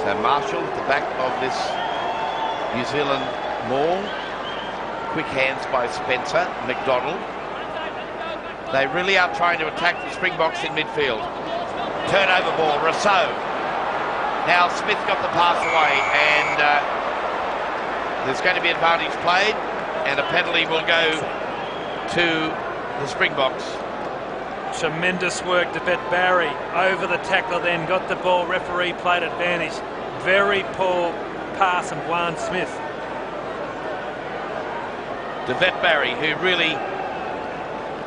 So Marshall at the back of this New Zealand maul. Quick hands by Spencer, McDonald. They really are trying to attack the Springboks in midfield. Turnover ball, Rousseau. Now Smith got the pass away, and there's going to be advantage played, and a penalty will go to the Springboks. Tremendous work to Spreadbury over the tackler, then got the ball. Referee played advantage. Very poor pass from Juan Smith. Spreadbury, who really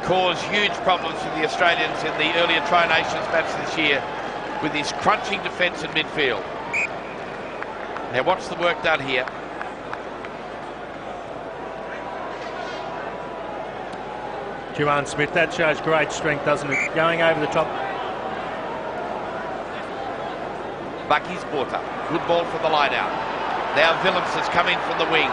caused huge problems for the Australians in the earlier Tri-Nations match this year with his crunching defence in midfield. Now watch the work done here. Juan Smith, that shows great strength, doesn't it? Going over the top. Bucky's brought up. Good ball for the line out. Now Willems has come in from the wing.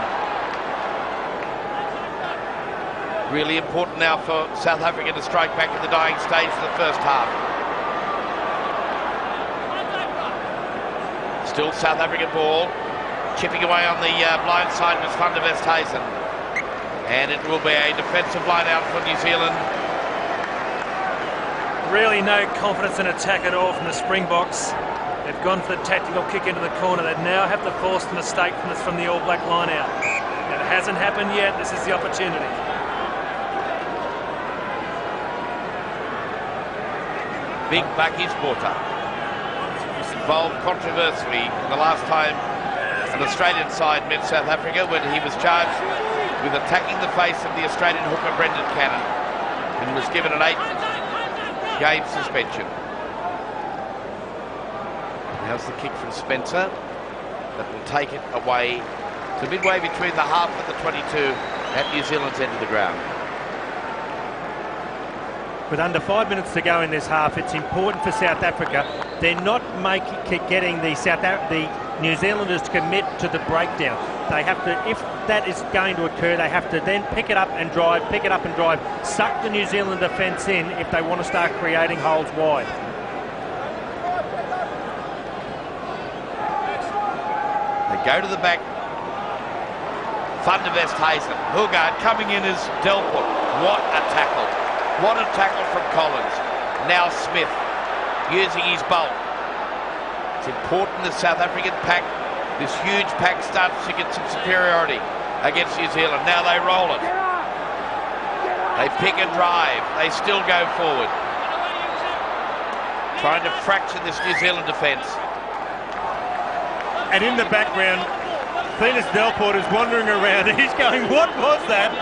Really important now for South Africa to strike back in the dying stage of the first half. Still South African ball. Chipping away on the blind side was Van der Westhuizen. And it will be a defensive line out for New Zealand. Really no confidence in attack at all from the Springboks. They've gone for the tactical kick into the corner. They now have to force the mistake from the All Black line out. It hasn't happened yet. This is the opportunity. Big Bucky's brought up. Involved controversially the last time an Australian side met South Africa when he was charged with attacking the face of the Australian hooker Brendan Cannon and was given an 8-game suspension. Now's the kick from Spencer that will take it away to midway between the half and the 22 at New Zealand's end of the ground. With under 5 minutes to go in this half, it's important for South Africa. They're not getting the New Zealanders to commit to the breakdown. They have to, if that is going to occur, they have to then pick it up and drive, suck the New Zealand defence in if they want to start creating holes wide. They go to the back. Van der Westhuizen. Hougaard coming in as Delport. What a tackle. What a tackle from Collins. Now Smith using his bulk. It's important the South African pack, this huge pack, starts to get some superiority against New Zealand. Now they roll it. They pick and drive. They still go forward. Trying to fracture this New Zealand defence. And in the background, Venus Delport is wandering around. He's going, what was that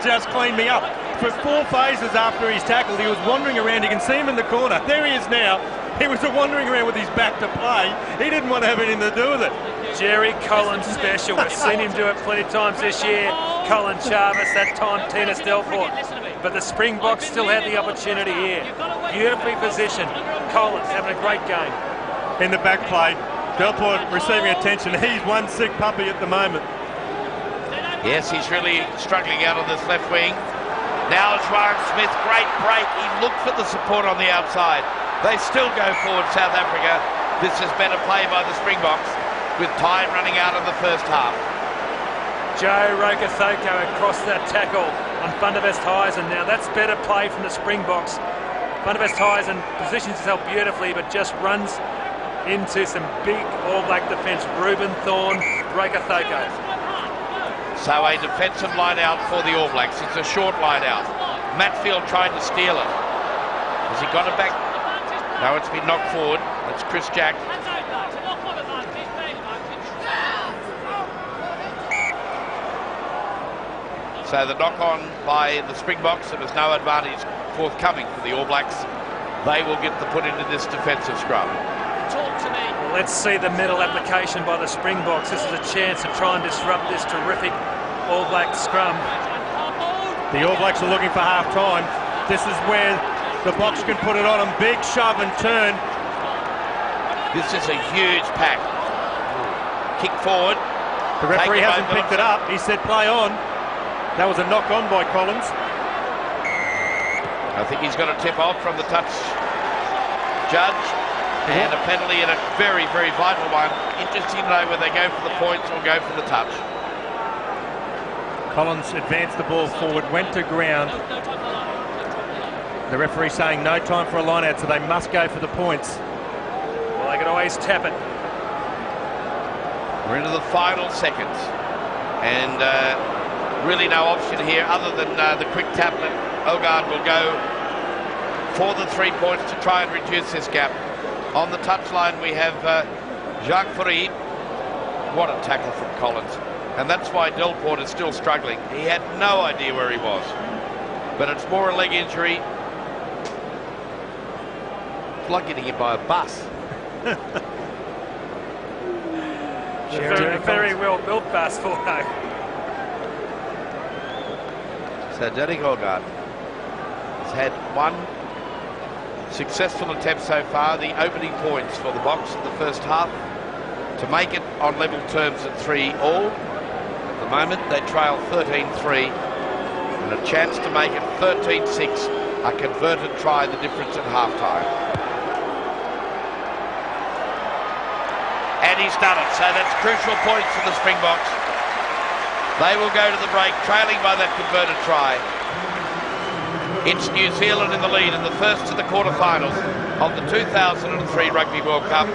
just cleaned me up? For 4 phases after he's tackled, he was wandering around. You can see him in the corner. There he is now. He was wandering around with his back to play. He didn't want to have anything to do with it. Jerry Collins special. We've seen him do it plenty of times this year. Colin Jarvis, that time Venus Delport. But the Springboks still have the opportunity here. Beautifully positioned. Collins having a great game. In the back play, Delport receiving attention. He's one sick puppy at the moment. Yes, he's really struggling out on this left wing. Now Juan Smith, great break. He looked for the support on the outside. They still go forward, South Africa. This is better play by the Springboks with time running out of the first half. Joe Rogathoko across that tackle on Van der Westhuizen. Now that's better play from the Springboks. Van der Westhuizen positions himself beautifully but just runs into some big All Black defence. Ruben Thorne, Rogathoko. So a defensive line out for the All Blacks. It's a short line out. Matfield tried to steal it. Has he got it back? No, it's been knocked forward. That's Chris Jack. So the knock-on by the Springboks, there was no advantage forthcoming for the All Blacks. They will get the put into this defensive scrum. Well, let's see the medal application by the Springboks. This is a chance to try and disrupt this terrific All Black scrum. The All Blacks are looking for half-time. This is where the Boks can put it on them. Big shove and turn. This is a huge pack. Kick forward. The referee hasn't picked it up. He said play on. That was a knock-on by Collins. I think he's got a tip off from the touch judge. And a penalty, and a very, very vital one. Interesting to know whether they go for the points or go for the touch. Collins advanced the ball forward, went to ground. The referee saying no time for a line out, so they must go for the points. Well, they can always tap it. We're into the final seconds, and really no option here other than the quick tablet. Ogard will go for the 3 points to try and reduce this gap. On the touchline we have Jacques Ferry. What a tackle from Collins. And that's why Delport is still struggling. He had no idea where he was. But it's more a leg injury. It's like getting hit by a bus. Very well built bus for that. So Derek Ogard has had one successful attempt so far, the opening points for the Box in the first half, to make it on level terms at 3-all. At the moment they trail 13-3 and a chance to make it 13-6, a converted try, the difference at half-time. And he's done it, so that's crucial points for the Springboks. They will go to the break trailing by that converted try. It's New Zealand in the lead in the first of the quarterfinals of the 2003 Rugby World Cup.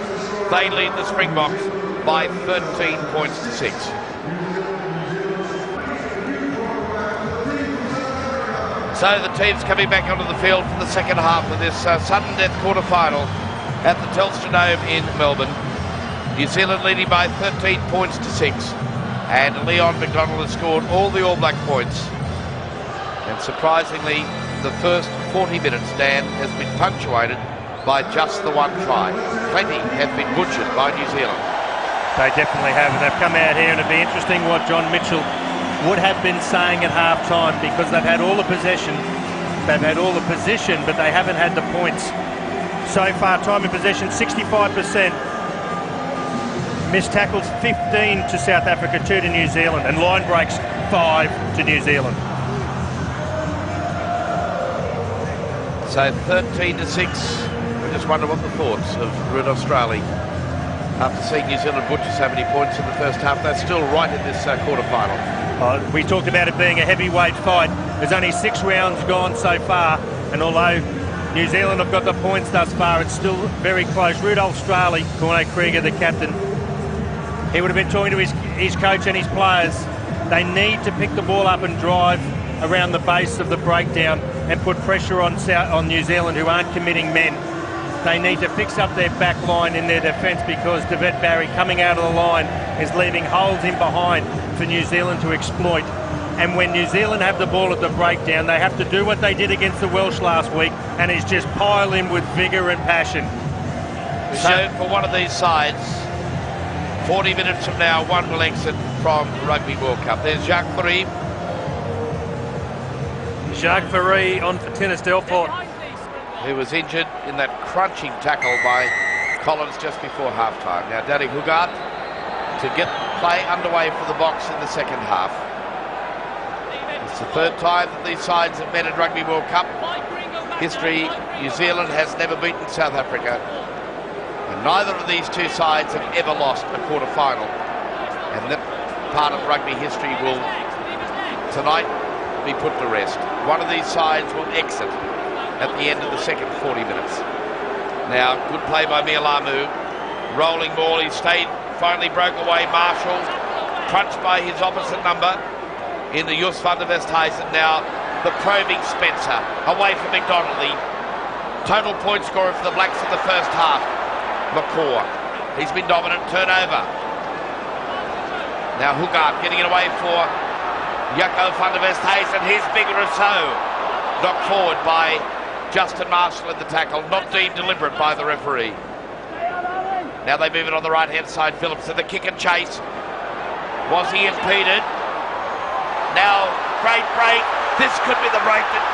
They lead the Springboks by 13 points to 6. So the team's coming back onto the field for the second half of this sudden death quarterfinal at the Telstra Dome in Melbourne. New Zealand leading by 13 points to 6, and Leon McDonald has scored all the All Black points. And surprisingly, the first 40 minutes, Dan, has been punctuated by just the one try. Plenty have been butchered by New Zealand. They definitely have, and they've come out here, and it'd be interesting what John Mitchell would have been saying at half-time, because they've had all the possession, they've had all the position, but they haven't had the points. So far, time in possession, 65%. Missed tackles 15 to South Africa, 2 to New Zealand, and line breaks 5 to New Zealand. So 13 to 6. I just wonder what the thoughts of Rudolph Straley after seeing New Zealand butcher so many points in the first half. They're still right in this quarterfinal. We talked about it being a heavyweight fight. There's only 6 rounds gone so far, and although New Zealand have got the points thus far, it's still very close. Rudolph Straley, Corne Krieger, the captain, he would have been talking to his coach and his players. They need to pick the ball up and drive around the base of the breakdown and put pressure on New Zealand, who aren't committing men. They need to fix up their back line in their defence, because David Barry coming out of the line is leaving holes in behind for New Zealand to exploit. And when New Zealand have the ball at the breakdown, they have to do what they did against the Welsh last week, and is just pile in with vigour and passion. So for one of these sides, 40 minutes from now, one will exit from the Rugby World Cup. There's Jacques Ferry. Jacques Ferry on for Tennis Delport, who was injured in that crunching tackle by Collins just before half-time. Now Danny Hugard to get play underway for the Box in the second half. It's the third time that these sides have met at Rugby World Cup history. New Zealand has never beaten South Africa, and neither of these two sides have ever lost a quarter-final. And that part of rugby history will tonight be put to rest. One of these sides will exit at the end of the second 40 minutes. Now, good play by Mialamu. Rolling ball, he stayed, finally broke away. Marshall, crunched by his opposite number in the Jus van der Westhuizen. Now, the probing Spencer, away from McDonald. The total point scorer for the Blacks in the first half, McCaw. He's been dominant, turnover. Now Hugard getting it away for Jaco van der Westhuizen. Here's Big Rousseau, knocked forward by Justin Marshall in the tackle, not deemed deliberate by the referee. Now they move it on the right-hand side. Phillips to the kick and chase. Was he impeded? Now, great break. This could be the break that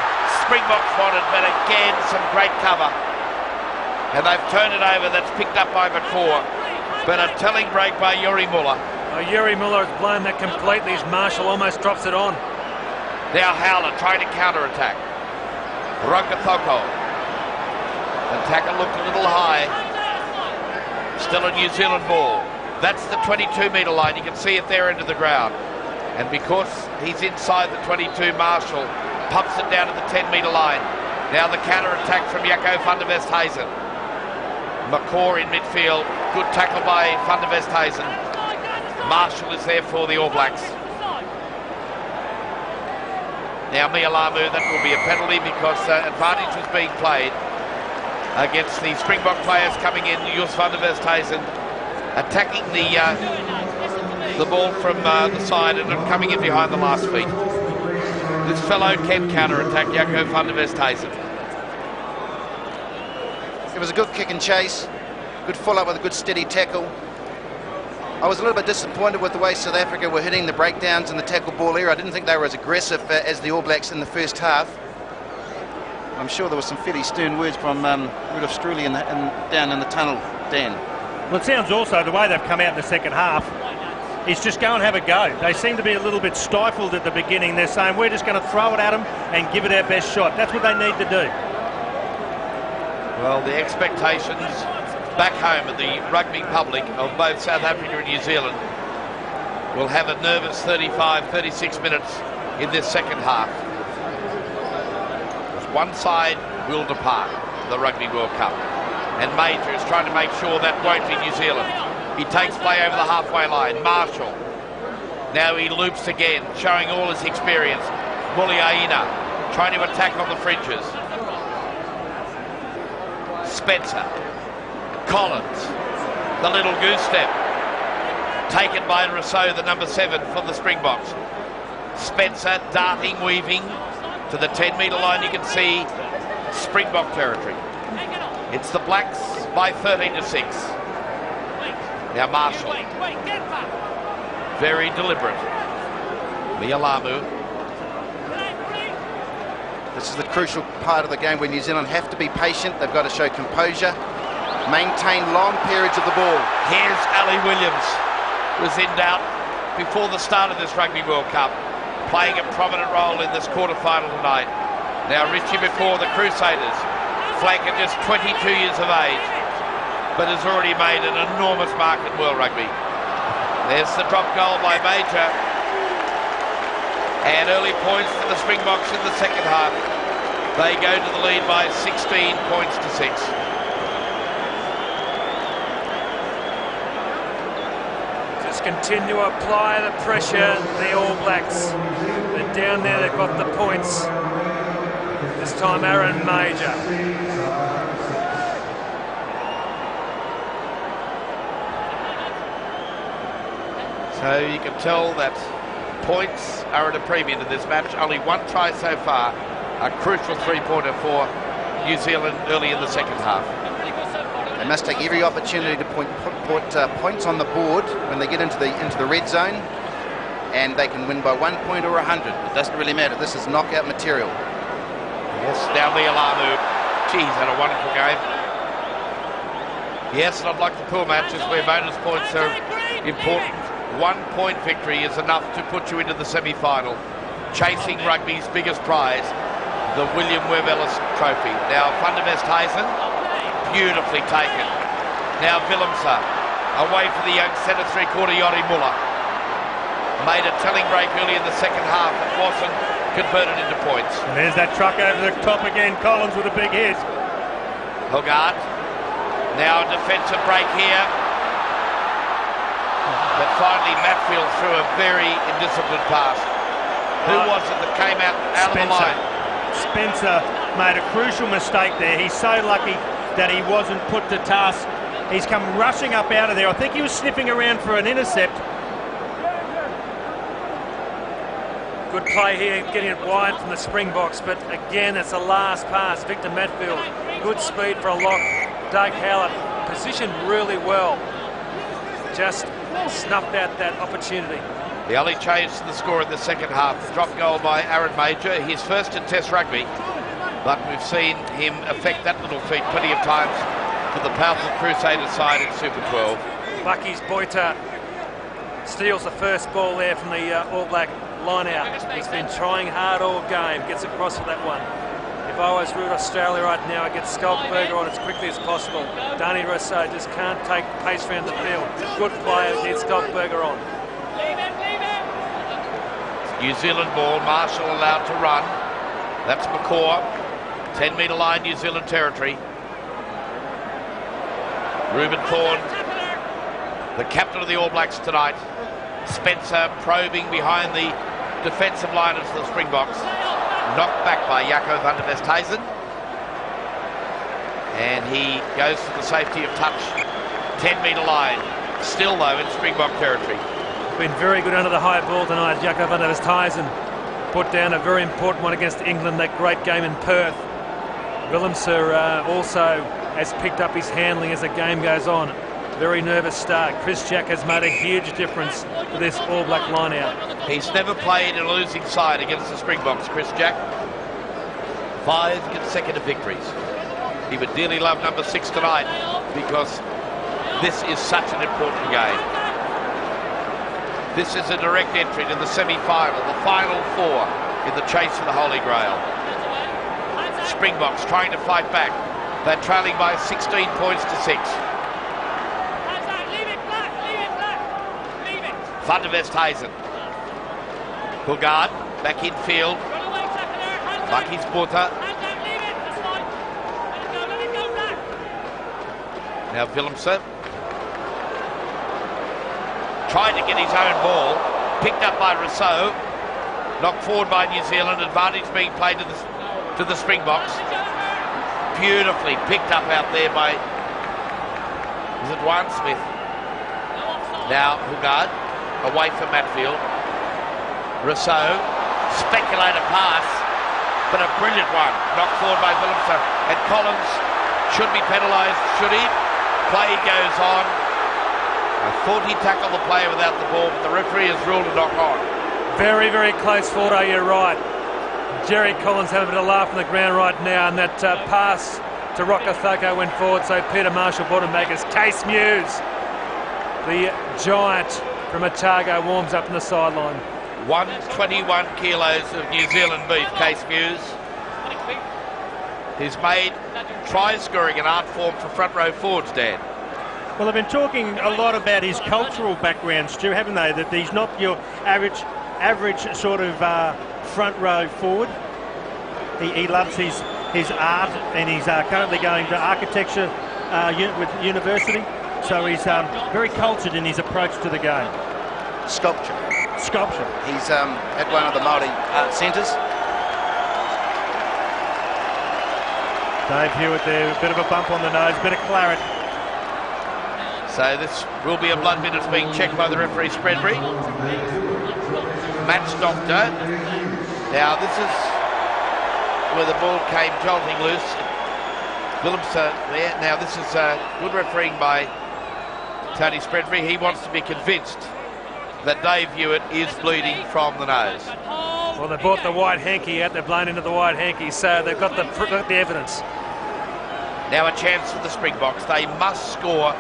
Springboks wanted, but again, some great cover. And they've turned it over. That's picked up by McCaw. But a telling break by Yuri Muller. Yuri Muller has blown that completely as Marshall almost drops it on. Now Howler trying to counter-attack. Rokathoko. The tackle looked a little high. Still a New Zealand ball. That's the 22-metre line. You can see it there into the ground. And because he's inside the 22, Marshall pumps it down to the 10-metre line. Now the counter-attack from Jaco van der Westhuizen. McCaw in midfield. Good tackle by van der Westhuizen. Marshall is there for the All Blacks. Now Mialamu, that will be a penalty because advantage was being played against the Springbok players coming in. Jos van der Westhuizen attacking the ball from the side and coming in behind the last feet. This fellow can counter-attack, Jaco van der Westhuizen. It was a good kick and chase, good follow-up with a good steady tackle. I was a little bit disappointed with the way South Africa were hitting the breakdowns in the tackle ball area. I didn't think they were as aggressive as the All Blacks in the first half. I'm sure there were some fairly stern words from Rudolf Struhle down in the tunnel, Dan. Well, it sounds also the way they've come out in the second half is just go and have a go. They seem to be a little bit stifled at the beginning. They're saying we're just going to throw it at them and give it our best shot. That's what they need to do. Well, the expectations back home at the rugby public of both South Africa and New Zealand will have a nervous 35, 36 minutes in this second half. One side will depart the Rugby World Cup, and Major is trying to make sure that won't be New Zealand. He takes play over the halfway line. Marshall, now he loops again, showing all his experience. Muliaina trying to attack on the fringes. Spencer, Collins, the little goose step, taken by Rousseau, the number 7 for the Springboks. Spencer darting, weaving to the 10-metre line. You can see Springbok territory. It's the Blacks by 13-6. Now Marshall, very deliberate. Mialamu. This is the crucial part of the game where New Zealand have to be patient. They've got to show composure, maintain long periods of the ball. Here's Ali Williams, was in doubt before the start of this Rugby World Cup, playing a prominent role in this quarterfinal tonight. Now Richie McCaw, the Crusaders, flanker just 22 years of age, but has already made an enormous mark in World Rugby. There's the drop goal by Major, and early points for the Springboks in the second half. They go to the lead by 16 points to 6. Just continue to apply the pressure, the All Blacks. But down there they've got the points. This time Aaron Major. So you can tell that points are at a premium in this match. Only one try so far. A crucial three-pointer for New Zealand early in the second half. They must take every opportunity to put points on the board when they get into the red zone, and they can win by 1 point or 100. It doesn't really matter. This is knockout material. Yes, now Mialamu. Geez, had a wonderful game. Yes, and I'd like the pool matches where bonus points are important. 1 point victory is enough to put you into the semi-final, chasing rugby's biggest prize, the William Webb Ellis Trophy. Now Van der Westhuizen, beautifully taken. Now Willemse, away for the young centre three-quarter Jori Muller. Made a telling break early in the second half, but wasn't converted into points. And there's that truck over the top again, Collins with a big hit. Hogarth, now a defensive break here. But finally Matfield threw a very indisciplined pass. Who was it that came out of the line? Spencer made a crucial mistake there. He's so lucky that he wasn't put to task. He's come rushing up out of there. I think he was sniffing around for an intercept. Good play here, getting it wide from the Springboks, but again, it's a last pass. Victor Matfield, good speed for a lock. Doug Howlett positioned really well. Just snuffed out that opportunity. The only change to the score in the second half, drop goal by Aaron Major, his first in Test rugby, but we've seen him affect that little feat plenty of times for the powerful Crusaders side in Super 12. Bucky's Boita steals the first ball there from the All Black line-out. He's been trying hard all game, gets across for that one. If I was Rudolf Australia right now, I'd get Skulkberger on as quickly as possible. Danny Rousseau just can't take pace around the field. Good player, needs Skulkberger on. New Zealand ball, Marshall allowed to run. That's McCaw. 10-metre line, New Zealand territory. Reuben Thorne, the captain of the All Blacks tonight. Spencer probing behind the defensive line of the Springboks. Knocked back by Jaco van der Westhuizen. And he goes to the safety of touch. 10-metre line. Still, though, in Springbok territory. Been very good under the high ball tonight. Jaco van der Westhuizen put down a very important one against England, that great game in Perth. Willemse also has picked up his handling as the game goes on. Very nervous start. Chris Jack has made a huge difference to this All Black line-out. He's never played in a losing side against the Springboks, Chris Jack. 5 consecutive victories. He would dearly love number 6 tonight because this is such an important game. This is a direct entry to the semi-final, the final 4 in the chase for the Holy Grail. Springboks trying to fight back. They're trailing by 16 points to 6. Van der Westhuizen. Hugard back in field. Bucky's Botha. Now Willemse. Tried to get his own ball. Picked up by Rousseau. Knocked forward by New Zealand. Advantage being played to the Springboks. Beautifully picked up out there by, is it Juan Smith? Now Hugard away from Matfield. Rousseau, speculator pass, but a brilliant one. Knocked forward by Willemse. And Collins should be penalised, should he? Play goes on. I thought he tackled the player without the ball, but the referee has ruled a knock on. Very, very close fought, you're right. Jerry Collins having a bit of laugh on the ground right now, and that pass to Rokethako went forward, so Peter Marshall brought him back as Case Muse, the giant from Otago, warms up on the sideline. 121 kilos of New Zealand beef, Case Muse. He's made try-scoring an art form for front row forwards, Dan. Well, they've been talking a lot about his cultural background, Stu, haven't they? That he's not your average sort of front row forward. He loves his art, and he's currently going to architecture with university. So he's very cultured in his approach to the game. Sculpture. He's at one of the Māori art centres. Dave Hewitt there, a bit of a bump on the nose, bit of claret. So this will be a blood minute being checked by the referee, Spreadbury. Match doctor. Now this is where the ball came jolting loose. Willemse there. Now this is good refereeing by Tony Spreadbury. He wants to be convinced that Dave Hewitt is bleeding from the nose. Well, they brought the white hanky out. They've blown into the white hanky, so they've got the evidence. Now a chance for the Springboks. They must score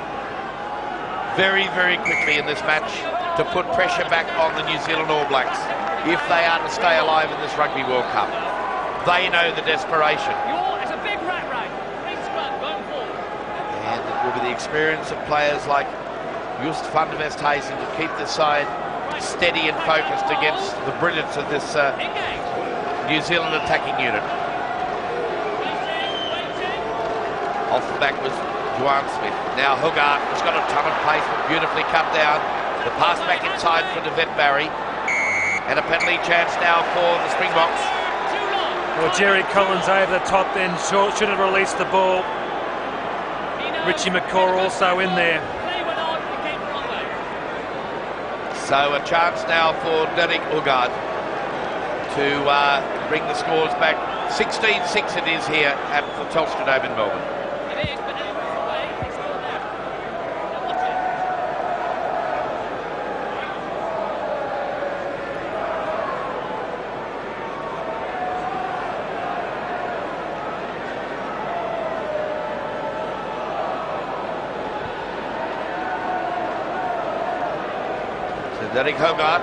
very, very quickly in this match to put pressure back on the New Zealand All Blacks if they are to stay alive in this Rugby World Cup. They know the desperation. It's a big rat race. Big scrum going forward. And it will be the experience of players like Just van der Westhuizen to keep the side steady and focused against the brilliance of this New Zealand attacking unit. Off the back was Juan Smith. Now Hugard has got a ton of pace, but beautifully cut down. The pass back inside for Spreadbury. And a penalty chance now for the Springboks. Well, Jerry Collins over the top then should have released the ball. Richie McCaw also in there. So a chance now for Derek Hugard to bring the scores back. 16-6 it is here at the Telstra Dome in Melbourne. Derek Hugard,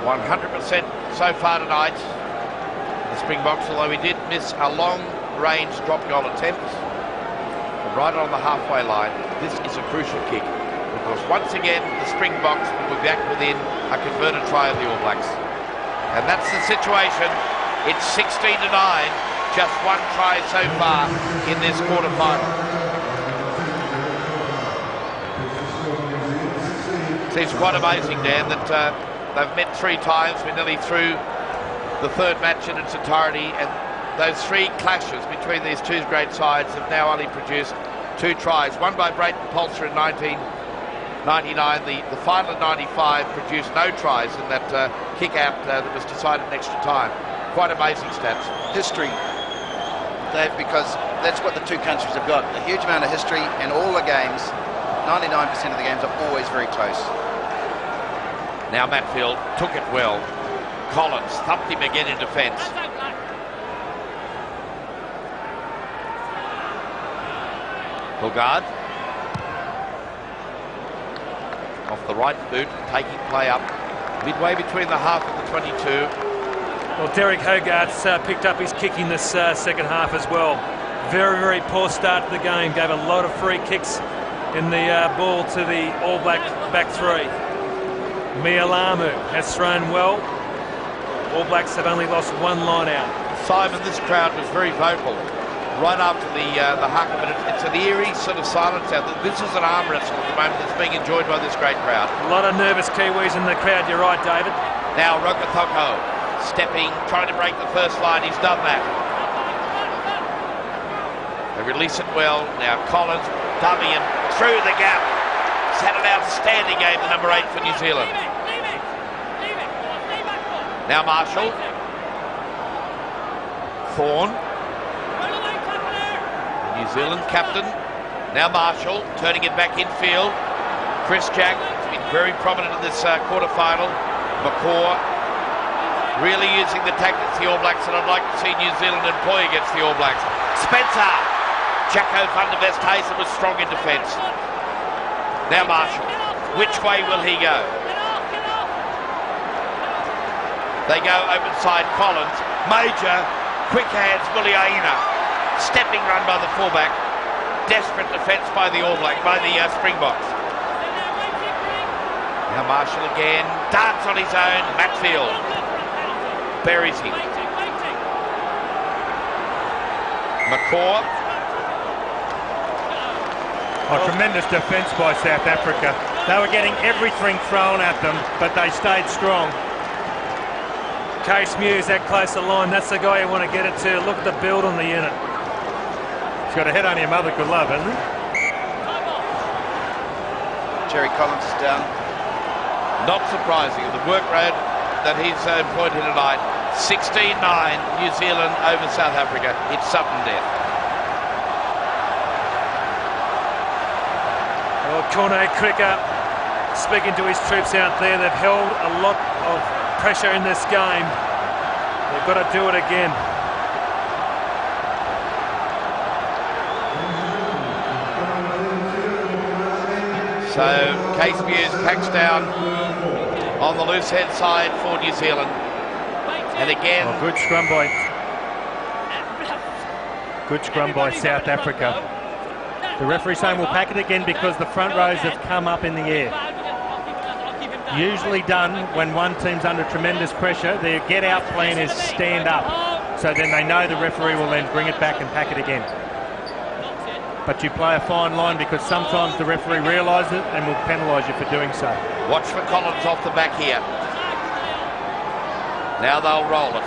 100% so far tonight. The Springboks, although he did miss a long-range drop goal attempt, right on the halfway line. This is a crucial kick because once again the Springboks will be back within a converted try of the All Blacks, and that's the situation. It's 16-9, just one try so far in this quarter-final. Seems quite amazing, Dan, that they've met 3 times. We're nearly through the third match in its entirety, and those 3 clashes between these 2 great sides have now only produced 2 tries. One by Brayton Telstra in 1999. The final in 95 produced no tries in that kick-out that was decided in extra time. Quite amazing stats. History, Dave, because that's what the 2 countries have got. A huge amount of history, and all the games, 99% of the games are always very close. Now Matfield took it well. Collins thumped him again in defence. Bulgard off the right boot, taking play up midway between the half and the 22. Well, Derek Hogarth's picked up his kicking this second half as well. Very, very poor start to the game. Gave a lot of free kicks in the ball to the All Black back 3. Mialamu has thrown well. All Blacks have only lost 1 line out. Simon, this crowd was very vocal right after the haka, but it's an eerie sort of silence out there. This is an arm wrestle at the moment that's being enjoyed by this great crowd. A lot of nervous Kiwis in the crowd, you're right, David. Now Rokothoko stepping, trying to break the first line. He's done that. They release it well. Now Collins, Davian through the gap. He's had an outstanding game, the number 8 for New Zealand. Now Marshall. Thorne. New Zealand captain. Now Marshall turning it back infield. Chris Jack has been very prominent in this quarterfinal. McCaw really using the tactics the All Blacks that I'd like to see New Zealand employ against the All Blacks. Spencer. Jacko van der Westhuizen was strong in defence. Now Marshall. Which way will he go? They go open side Collins. Major. Quick hands Muliaina. Stepping run by the fullback. Desperate defence by the All Black, by the Springboks. Now Marshall again. Darts on his own. Matfield buries him. McCaw. Oh, tremendous defence by South Africa. They were getting everything thrown at them, but they stayed strong. Case Muse, that close to line, that's the guy you want to get it to. Look at the build on the unit. He's got a head on your mother could love, hasn't he? Jerry Collins is down. Not surprising. The work rate that he's employed here tonight, 16-9 New Zealand over South Africa. It's sudden death. Well, Corne Cricker speaking to his troops out there. They've held a lot of pressure in this game. They've got to do it again. So Case Muse packs down on the loose head side for New Zealand. And again... Oh, good scrum by South Africa. The referee saying we'll pack it again because the front rows have come up in the air. Usually done when one team's under tremendous pressure. Their get-out plan is stand up. So then they know the referee will then bring it back and pack it again. But you play a fine line because sometimes the referee realises it and will penalise you for doing so. Watch for Collins off the back here. Now they'll roll it.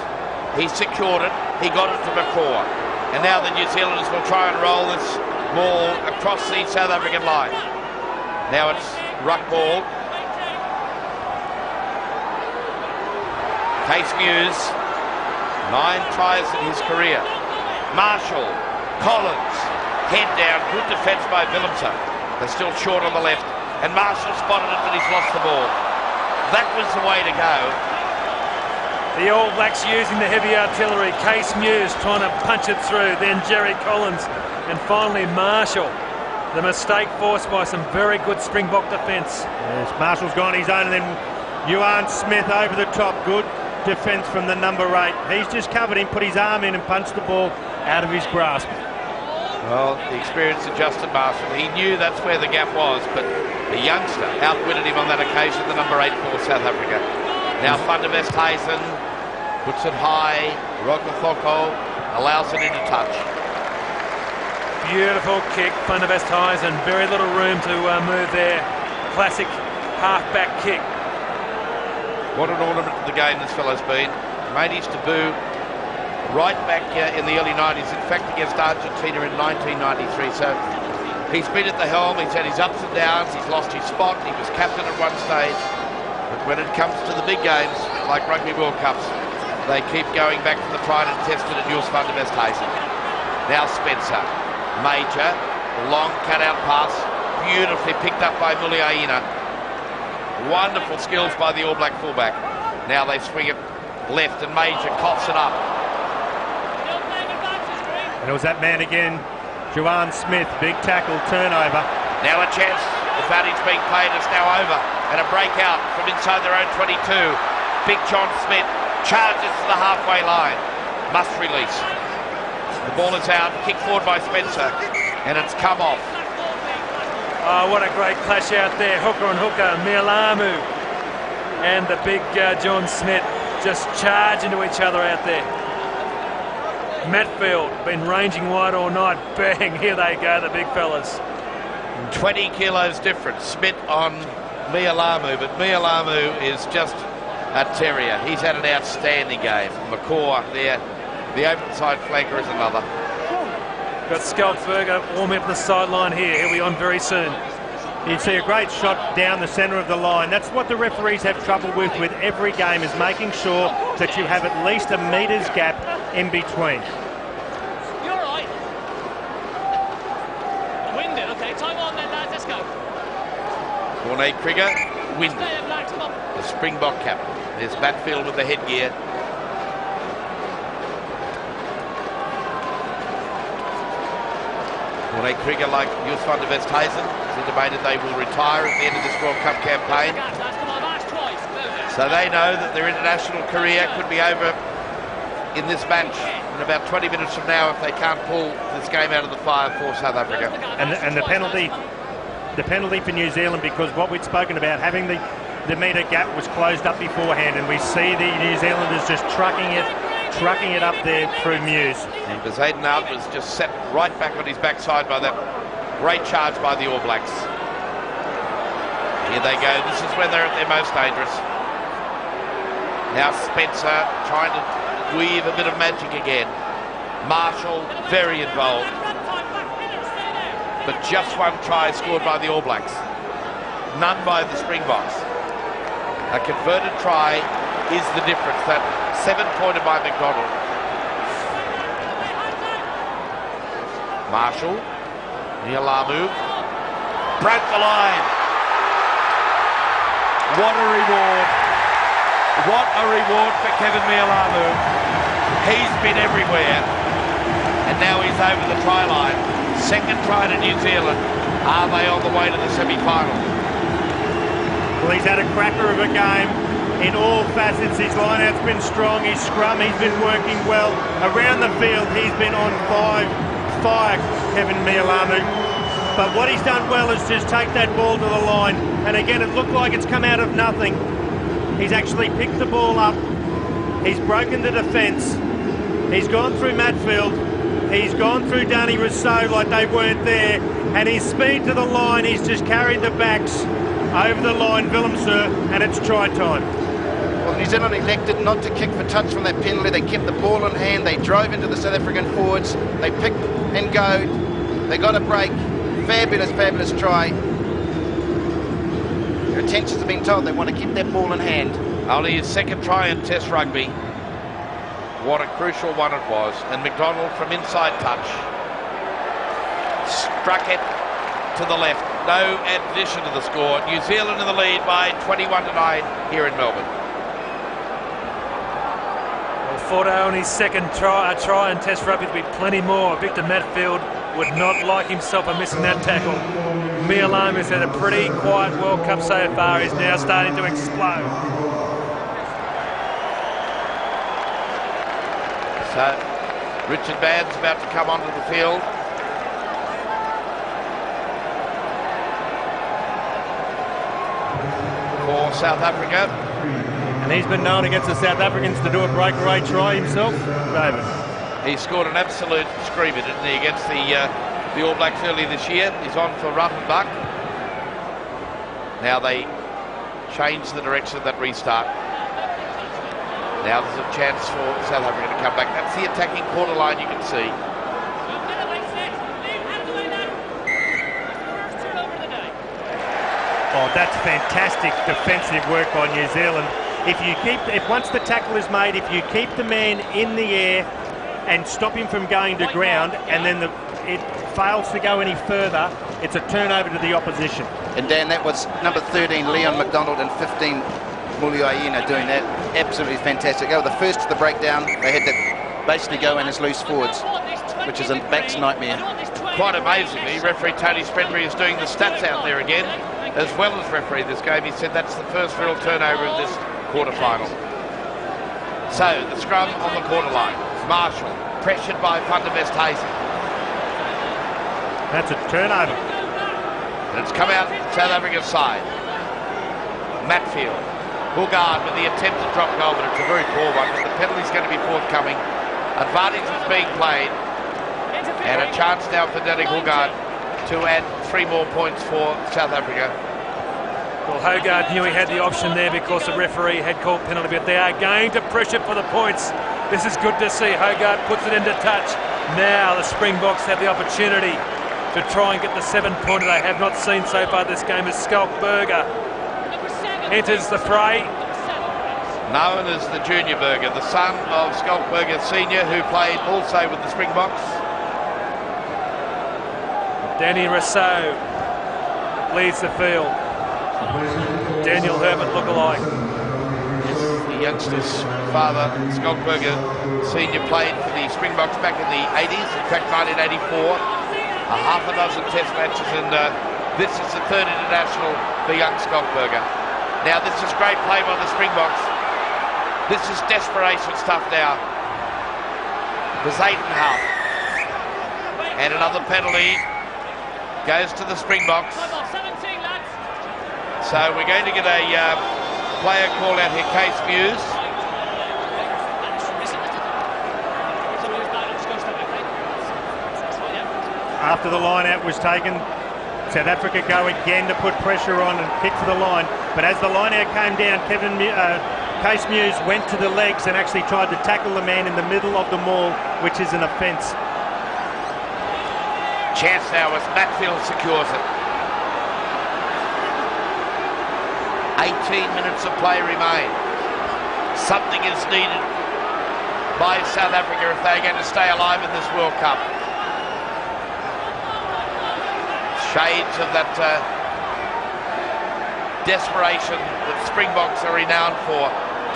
He secured it. He got it to McCaw. And now the New Zealanders will try and roll this ball across the South African line. Now it's ruck ball. Case Muse, 9 tries in his career. Marshall, Collins, head down, good defence by Willemse. They're still short on the left. And Marshall spotted it, but he's lost the ball. That was the way to go. The All Blacks using the heavy artillery. Case Muse trying to punch it through. Then Jerry Collins. And finally Marshall. The mistake forced by some very good Springbok defence. Yes, Marshall's gone his own, and then Yuan Smith over the top. Good defence from the number 8. He's just covered him, put his arm in and punched the ball out of his grasp. Well, the experience of Justin Marshall, he knew that's where the gap was, but the youngster outwitted him on that occasion, the number 8 for South Africa. Now Van der Westhuizen puts it high. Rokothoko allows it into touch. Beautiful kick, Van der Westhuizen. Very little room to move there. Classic half-back kick. What an ornament to the game this fellow's been. Made his debut right back in the early 90s, in fact against Argentina in 1993. So he's been at the helm, he's had his ups and downs, he's lost his spot, he was captain at one stage. But when it comes to the big games, like Rugby World Cups, they keep going back to the tried and tested at Jules van der Westhuizen. Now Spencer. Major, long cut-out pass, beautifully picked up by Muliaina. Wonderful skills by the All Black fullback. Now they swing it left and Major coughs it up. And it was that man again, Juwan Smith, big tackle, turnover. Now a chance, advantage being played, is now over. And a breakout from inside their own 22. Big John Smith charges to the halfway line. Must release. The ball is out, kicked forward by Spencer, and it's come off. Oh, what a great clash out there. Hooker and hooker, Mialamu and the big John Smith just charge into each other out there. Matfield been ranging wide all night. Bang, here they go, the big fellas. 20 kilos difference, Smith on Mialamu, but Mialamu is just a terrier. He's had an outstanding game. McCaw there, the open side flanker is another. Got Skalkberger warming up the sideline here. He'll be on very soon. You see a great shot down the centre of the line. That's what the referees have trouble with every game, is making sure that you have at least a metres gap in between. You're all right. Winded, okay. Time on then, lads. Let's go. Cornet Krieger, win. Stay up, lads. Come on. The Springbok cap. There's Matfield with the headgear. Cornet Krieger, like Jules van der Westhuizen, has intimated they will retire at the end of this World Cup campaign. Come on, that's twice. So they know that their international career could be over in this match in about 20 minutes from now if they can't pull this game out of the fire for South Africa. And the penalty for New Zealand, because what we'd spoken about, having the metre gap was closed up beforehand, and we see the New Zealanders just trucking it up there through Muse. And Bezaden Out was just set right back on his backside by that great charge by the All Blacks. Here they go. This is when they're at their most dangerous. Now Spencer trying to weave a bit of magic again. Marshall very involved. But just one try scored by the All Blacks. None by the Springboks. A converted try is the difference. That 7-pointer by McDonald. Marshall. Nialamu. Broke the line. What a reward. What a reward for Kevin Mialamu. He's been everywhere. And now he's over the try line. Second try to New Zealand. Are they on the way to the semi-final? Well, he's had a cracker of a game in all facets. His line-out's been strong. His scrum, he's been working well. Around the field, he's been on fire, Kevin Mialamu. But what he's done well is just take that ball to the line. And again, it looked like it's come out of nothing. He's actually picked the ball up. He's broken the defence. He's gone through Matfield. He's gone through Danny Rousseau like they weren't there. And his speed to the line, he's just carried the backs over the line, Willemser, and it's try time. Well, New Zealand elected not to kick for touch from that penalty. They kept the ball in hand. They drove into the South African forwards. They picked and go. They got a break. Fabulous, fabulous try. Their attentions have been told they want to keep that ball in hand. Only his second try in Test rugby. What a crucial one it was. And McDonald from inside touch struck it to the left. No addition to the score. New Zealand in the lead by 21-9 here in Melbourne. Well, Fordo on his second try in Test rugby to be plenty more. Victor Matfield would not like himself for missing that tackle. Mialamu's had a pretty quiet World Cup so far. He's now starting to explode. So Richard Band's about to come onto the field. For South Africa. And he's been known against the South Africans to do a breakaway try himself, David. He scored an absolute screamer, didn't he, against the All Blacks earlier this year. He's on for Ruff and Buck. Now they change the direction of that restart. Now there's a chance for South Africa to come back. That's the attacking quarter line, you can see. Oh, that's fantastic defensive work by New Zealand. If once the tackle is made, if you keep the man in the air and stop him from going to ground, and then it fails to go any further, it's a turnover to the opposition. And Dan, that was number 13, Leon McDonald, and 15, Muliaina, doing that. Absolutely fantastic. They were the first to the breakdown. They had to basically go in as loose forwards, which is a back's nightmare. Quite amazingly, referee Tony Spreadbury is doing the stats out there again, as well as referee this game. He said that's the first real turnover of this quarter-final. So, the scrum on the quarter line. Marshall, pressured by Van der Westhuizen. That's a turnover. And it's come out South Africa's side. Matfield. Hoogard with the attempt to drop goal, but it's a very poor one. But the penalty's going to be forthcoming. Advantage is being played. And a chance now for Danny Hoogard to add 3 more points for South Africa. Well, Hogarth knew he had the option there because the referee had called penalty, but they are going to pressure for the points. This is good to see. Hogarth puts it into touch. Now the Springboks have the opportunity to try and get the 7-pointer they have not seen so far this game as Skalkberger enters the fray. Known as the Junior Burger, the son of Skalkberger Senior, who played also with the Springboks. Danny Rousseau leads the field. Daniel Herbert look-alike. Yes, the youngster's father, Skalkberger Senior, played for the Springboks back in the 80s, in fact 1984. A half a dozen test matches, and this is the 3rd international for young Skalkberger. Now this is great play by the Springboks. This is desperation stuff now. There's 8.5. And another penalty goes to the Springboks. So we're going to get a player call out here, Case Muse. After the line out was taken, South Africa go again to put pressure on and kick for the line. But as the line out came down, Case Muse went to the legs and actually tried to tackle the man in the middle of the maul, which is an offence. Chance now as Matfield secures it. 18 minutes of play remain. Something is needed by South Africa if they're going to stay alive in this World Cup. Shades of that desperation that Springboks are renowned for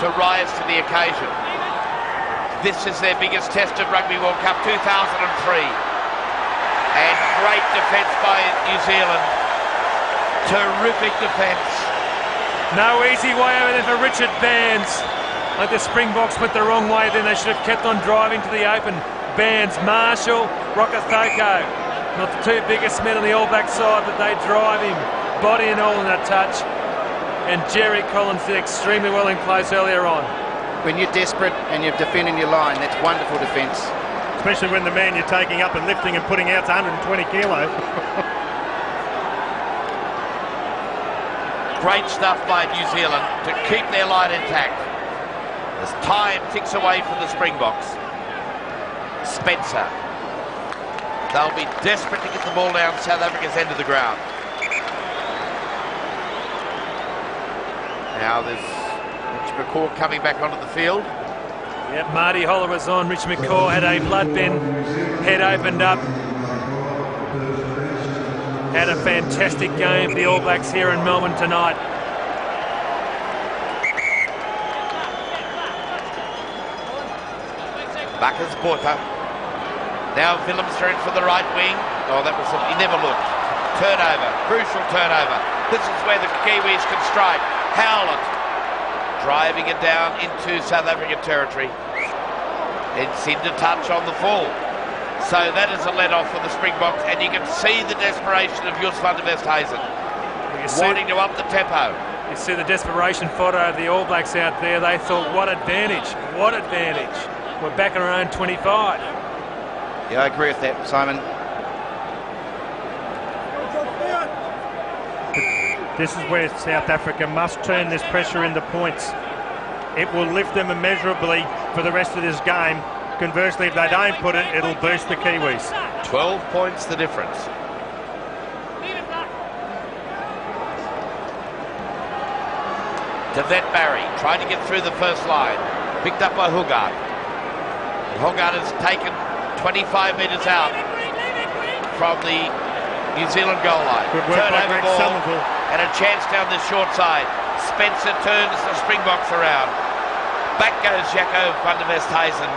to rise to the occasion. This is their biggest test of Rugby World Cup 2003. And great defence by New Zealand. Terrific defence. No easy way over there for Richard Bands. Like the Springboks went the wrong way, then they should have kept on driving to the open. Bands, Marshall, Rakathoko. Not the 2 biggest men on the All Black side, but they drive him, body and all in a touch. And Jerry Collins did extremely well in close earlier on. When you're desperate and you're defending your line, that's wonderful defence. Especially when the man you're taking up and lifting and putting out's 120 kilos. Great stuff by New Zealand to keep their line intact. As time ticks away for the Springboks. Spencer. They'll be desperate to get the ball down South Africa's end of the ground. Now there's Rich McCaw coming back onto the field. Yep, Marty Holler was on. Rich McCaw had a blood bin, head opened up. Had a fantastic game for the All Blacks here in Melbourne tonight. Backers Botha. Now Willems in for the right wing. Oh, that was he never looked. Turnover, crucial turnover. This is where the Kiwis can strike. Howlett driving it down into South African territory. It's into touch on the full. So that is a let-off for the Springboks, and you can see the desperation of Jos van der Westhuizen wanting to up the tempo. You see the desperation photo of the All Blacks out there. They thought, what advantage, what advantage. We're back in our own 25. Yeah, I agree with that, Simon. This is where South Africa must turn this pressure into points. It will lift them immeasurably for the rest of this game. Conversely, if they don't put it, it'll boost the Kiwis. 12 points the difference. Barry trying to get through the first line. Picked up by Hogarth. And Hogarth has taken 25 metres out from the New Zealand goal line. Good work by Greg ball Somerville. and a chance down the short side. Spencer turns the Springboks around. Back goes Jaco van der Westhuizen.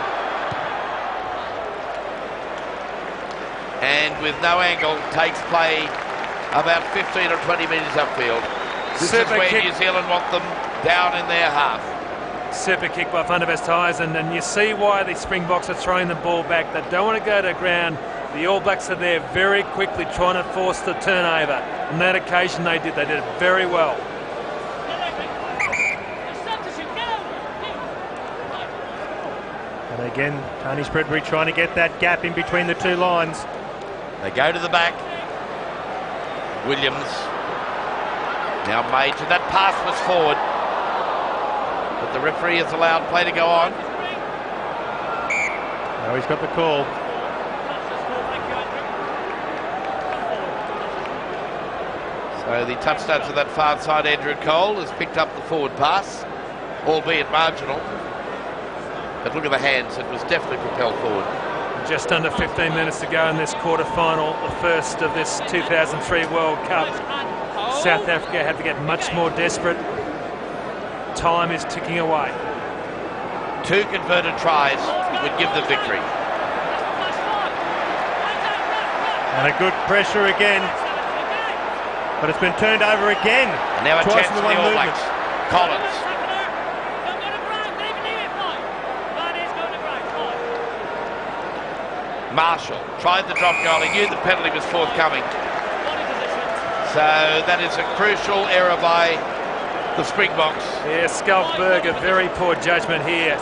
And with no angle, takes play about 15 or 20 metres upfield. This is where New Zealand want them down in their half. Super kick by Van der Westhuizen, and you see why the Springboks are throwing the ball back. They don't want to go to ground. The All Blacks are there very quickly trying to force the turnover. On that occasion they did it very well. And again, Tony Spreadbury trying to get that gap in between the two lines. They go to the back. Williams now Major. That pass was forward, but the referee has allowed play to go on. Now he's got the call. So the touchdown to that far side, Andrew Cole, has picked up the forward pass, albeit marginal. But look at the hands, it was definitely propelled forward. Just under 15 minutes to go in this quarter-final, the first of this 2003 World Cup. South Africa have to get much more desperate. Time is ticking away. 2 converted tries would give the victory. And a good pressure again. But it's been turned over again. And now a Twice chance in for the one All movement. Blacks. Collins. Marshall tried the drop goal. He knew the penalty was forthcoming. So that is a crucial error by the Springboks. Yeah, Skalkberg, a very poor judgment here.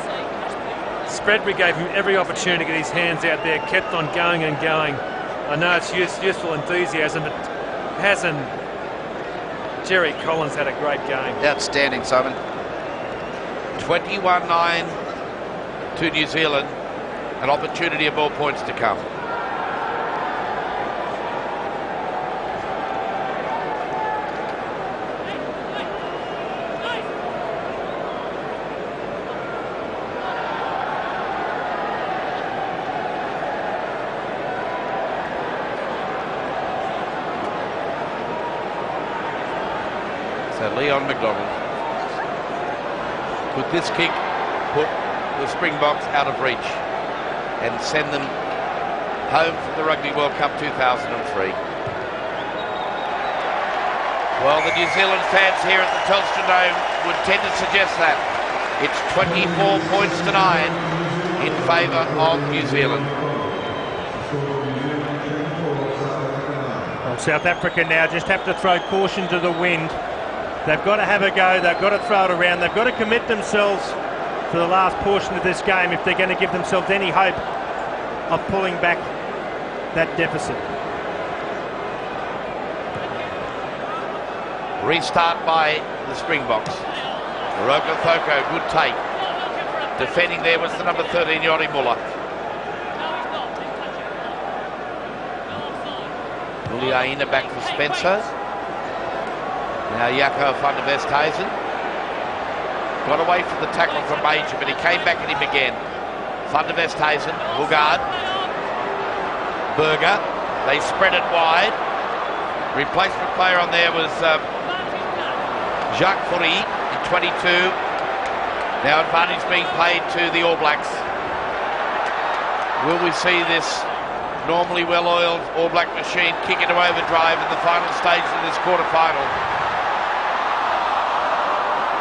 Spreadbury gave him every opportunity to get his hands out there, kept on going and going. I know it's useful enthusiasm, but hasn't Jerry Collins had a great game. Outstanding, Simon. 21-9 to New Zealand. An opportunity of more points to come. So Leon McDonald. With this kick, put the Springboks out of reach and send them home from the Rugby World Cup 2003. Well, the New Zealand fans here at the Telstra Dome would tend to suggest that. It's 24 points to 9 in favour of New Zealand. Well, South Africa now just have to throw caution to the wind. They've got to have a go, they've got to throw it around, they've got to commit themselves for the last portion of this game if they're going to give themselves any hope of pulling back that deficit. Restart by the Springboks. Rugby, good take. Defending there was the number 13, Yori Muller. Muliaina back for Spencer. Now Jaco van der Westhuizen. Got away from the tackle from Major, but he came back at him again. Van der Westhuizen, Hogarth, Berger. They spread it wide. Replacement player on there was Jacques Fourie in 22. Now advantage being played to the All Blacks. Will we see this normally well-oiled All Black machine kick into overdrive in the final stage of this quarter-final?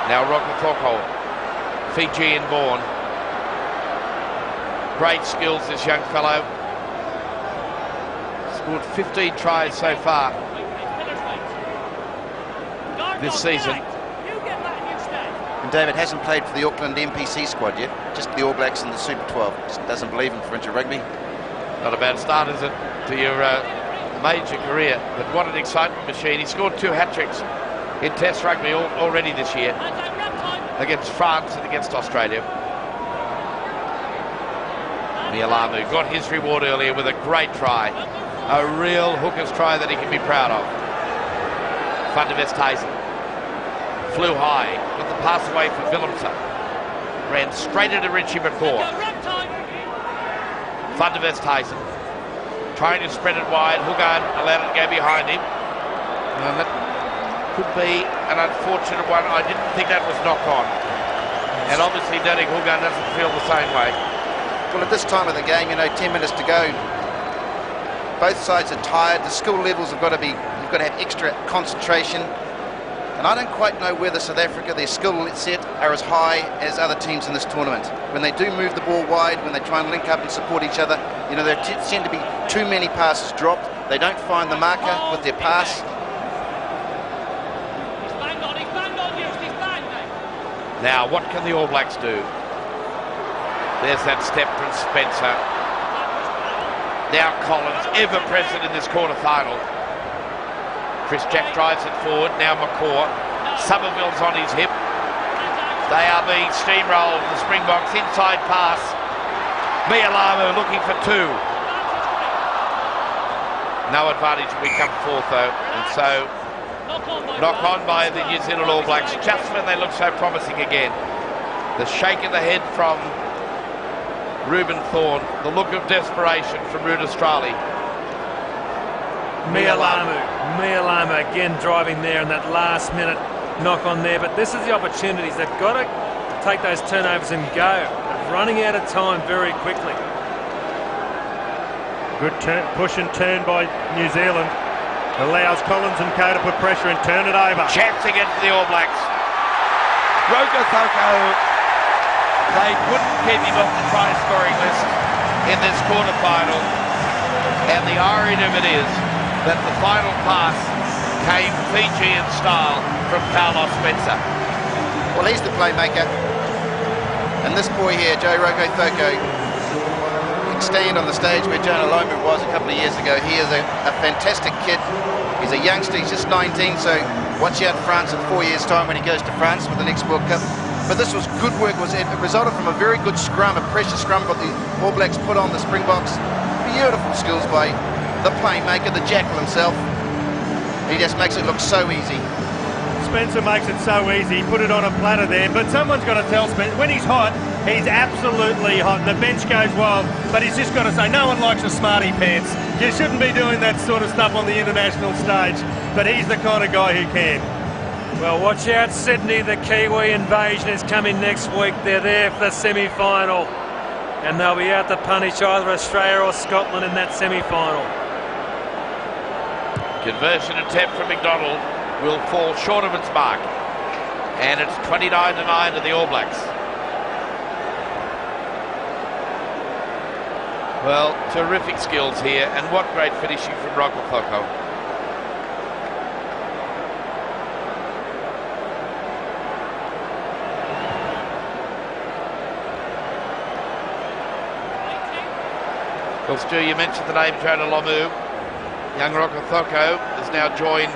Now Rogmathoko, Fijian born. Great skills, this young fellow. Scored 15 tries so far this season. And David hasn't played for the Auckland NPC squad yet, just the All Blacks and the Super 12. Just doesn't believe in French rugby. Not a bad start, is it, to your major career? But what an excitement machine. He scored 2 hat-tricks in Test rugby already this year against France and against Australia. Mialamu got his reward earlier with a great try. A real hooker's try that he can be proud of. Van der Westhuizen flew high, got the pass away for Willemse. Ran straight into Richie McCaw. Van der Westhuizen trying to spread it wide. Hoogard allowed it to go behind him. And that could be an unfortunate one. I didn't think that was knock on. And obviously Derek Hoogard doesn't feel the same way. Well, at this time of the game, 10 minutes to go. Both sides are tired. The skill levels have got to be, you've got to have extra concentration. And I don't quite know whether South Africa, their skill set are as high as other teams in this tournament. When they do move the ball wide, when they try and link up and support each other, there tend to be too many passes dropped. They don't find the marker with their pass. Now, what can the All Blacks do? There's that step from Spencer. Now Collins, ever present in this quarter-final. Chris Jack drives it forward, now McCaw. Somerville's on his hip. They are being steamrolled. The Springboks inside pass. Mialamu looking for two. No advantage when we come fourth though. And so, knock on by the New Zealand All Blacks just when they look so promising again. The shake of the head from Ruben Thorne, the look of desperation from Ruud Australi. Mialamu again driving there in that last minute knock on there, but this is the opportunities. They've got to take those turnovers and go. They're running out of time very quickly. Good push and turn by New Zealand. Allows Collins and Kay to put pressure and turn it over. Chance again for the All Blacks. Rokethoko, they couldn't keep him off the try scoring list in this quarter-final. And the irony of it is that the final pass came Fijian style from Carlos Spencer. Well, he's the playmaker. And this boy here, Joe Rokethoko, can stand on the stage where Jonah Lomu was a couple of years ago. He is a fantastic kid. He's a youngster, he's just 19, so watch out France in 4 years' time when he goes to France for the next World Cup. But this was good work. It resulted from a very good scrum, a pressure scrum, but the All Blacks put on the Springboks. Beautiful skills by the playmaker, the Jackal himself. He just makes it look so easy. Spencer makes it so easy. He put it on a platter there, but someone's got to tell Spencer, when he's hot, he's absolutely hot. The bench goes wild, but he's just got to say, no one likes a smarty pants. You shouldn't be doing that sort of stuff on the international stage, but he's the kind of guy who can. Well, watch out, Sydney. The Kiwi invasion is coming next week. They're there for the semi-final, and they'll be out to punish either Australia or Scotland in that semi-final. Conversion attempt from McDonald will fall short of its mark, and it's 29-9 to the All Blacks. Well, terrific skills here, and what great finishing from Rokethoko. Well, Stu, you mentioned the name Jonah Lomu. Young Rokethoko has now joined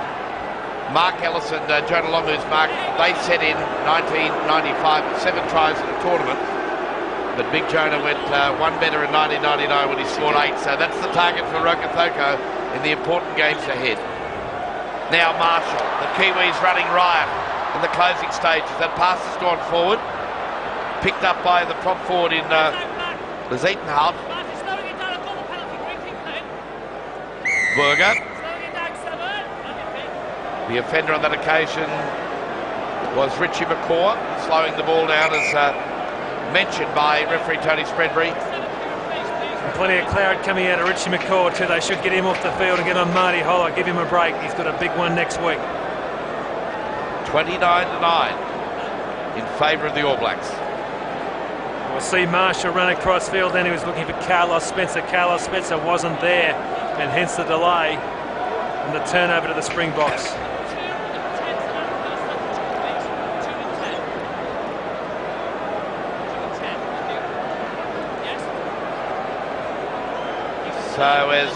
Mark Ellison, Jonah Lomu's mark. They set in 1995 with 7 tries in a tournament. But Big Jonah went one better in 1999 when he scored 8. So that's the target for Rokethoko in the important games ahead. Now Marshall, the Kiwis running riot in the closing stages. That pass has gone forward. Picked up by the prop forward in Lizetenhout. Berger. The offender on that occasion was Richie McCaw, slowing the ball down as mentioned by referee Tony Spreadbury. And plenty of cloud coming out of Richie McCaw too. They should get him off the field and get on Marty Holler, give him a break. He's got a big one next week. 29-9 in favour of the All Blacks. We'll see Marshall run across field, then he was looking for Carlos Spencer. Carlos Spencer wasn't there, and hence the delay and the turnover to the Springboks. So as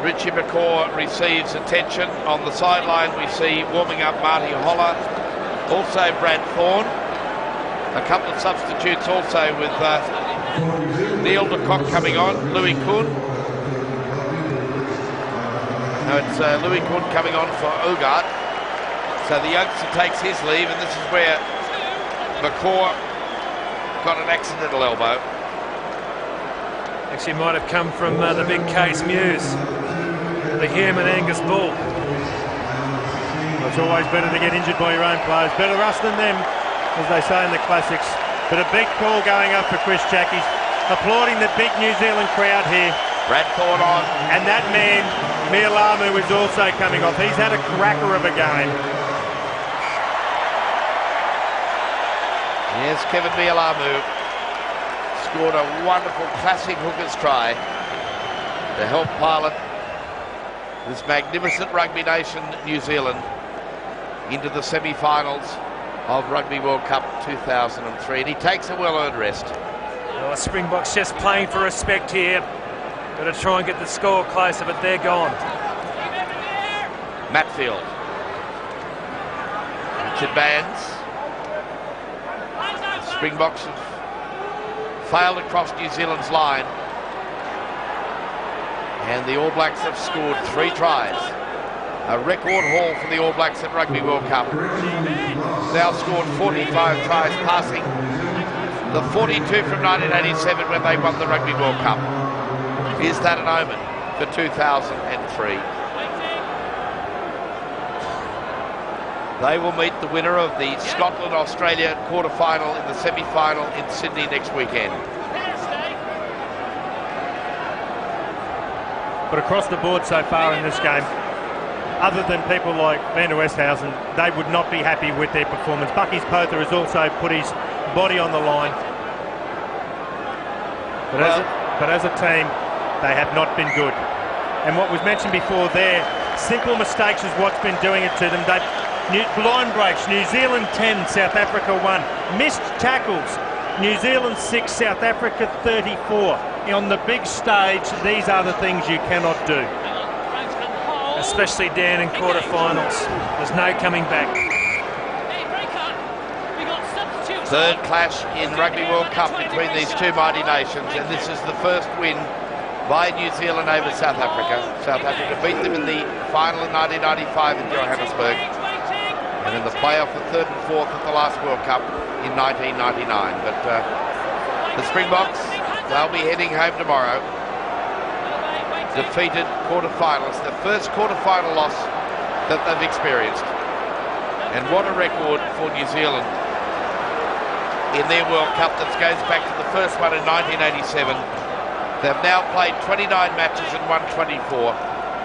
Richie McCaw receives attention. On the sideline we see warming up Marty Holler, also Brad Thorne. A couple of substitutes also with Neil de Kock coming on, Louis Kuhn. No, it's Louis Kuhn coming on for Ugart. So the youngster takes his leave, and this is where McCaw got an accidental elbow. Actually might have come from the big Case Muse, the human Angus Bull. Well, it's always better to get injured by your own players. Better us than them, as they say in the classics. But a big call going up for Chris Jackies, applauding the big New Zealand crowd here. Brad Thorne on. And that man, Mialamu, is also coming off. He's had a cracker of a game. Yes, Kevin Mialamu scored a wonderful classic hooker's try to help pilot this magnificent rugby nation, New Zealand, into the semi-finals of Rugby World Cup 2003. And he takes a well-earned rest. Well, Springboks just playing for respect here. Got to try and get the score closer, but they're gone. Matfield. Richard Bands. The Springboks have failed across New Zealand's line. And the All Blacks have scored 3 tries. A record haul for the All Blacks at Rugby World Cup. Now scored 45 tries, passing the 42 from 1987 when they won the Rugby World Cup. Is that an omen for 2003? They will meet the winner of the Scotland-Australia quarterfinal in the semi-final in Sydney next weekend. But across the board so far in this game, other than people like Van der Westhausen, they would not be happy with their performance. Bucky's Pother has also put his body on the line. But as a team, they have not been good. And what was mentioned before there, simple mistakes is what's been doing it to them. Line breaks, New Zealand 10, South Africa 1. Missed tackles, New Zealand 6, South Africa 34. On the big stage, these are the things you cannot do. Especially down in quarterfinals. There's no coming back. Third clash in Rugby World Cup between these two mighty nations, and this is the first win by New Zealand over South Africa. South Africa beat them in the final in 1995 in Johannesburg, and in the playoff for 3rd and 4th at the last World Cup in 1999. But the Springboks, they'll be heading home tomorrow. Defeated quarterfinalists, the first quarterfinal loss that they've experienced. And what a record for New Zealand in their World Cup that goes back to the first one in 1987. They've now played 29 matches and won 24.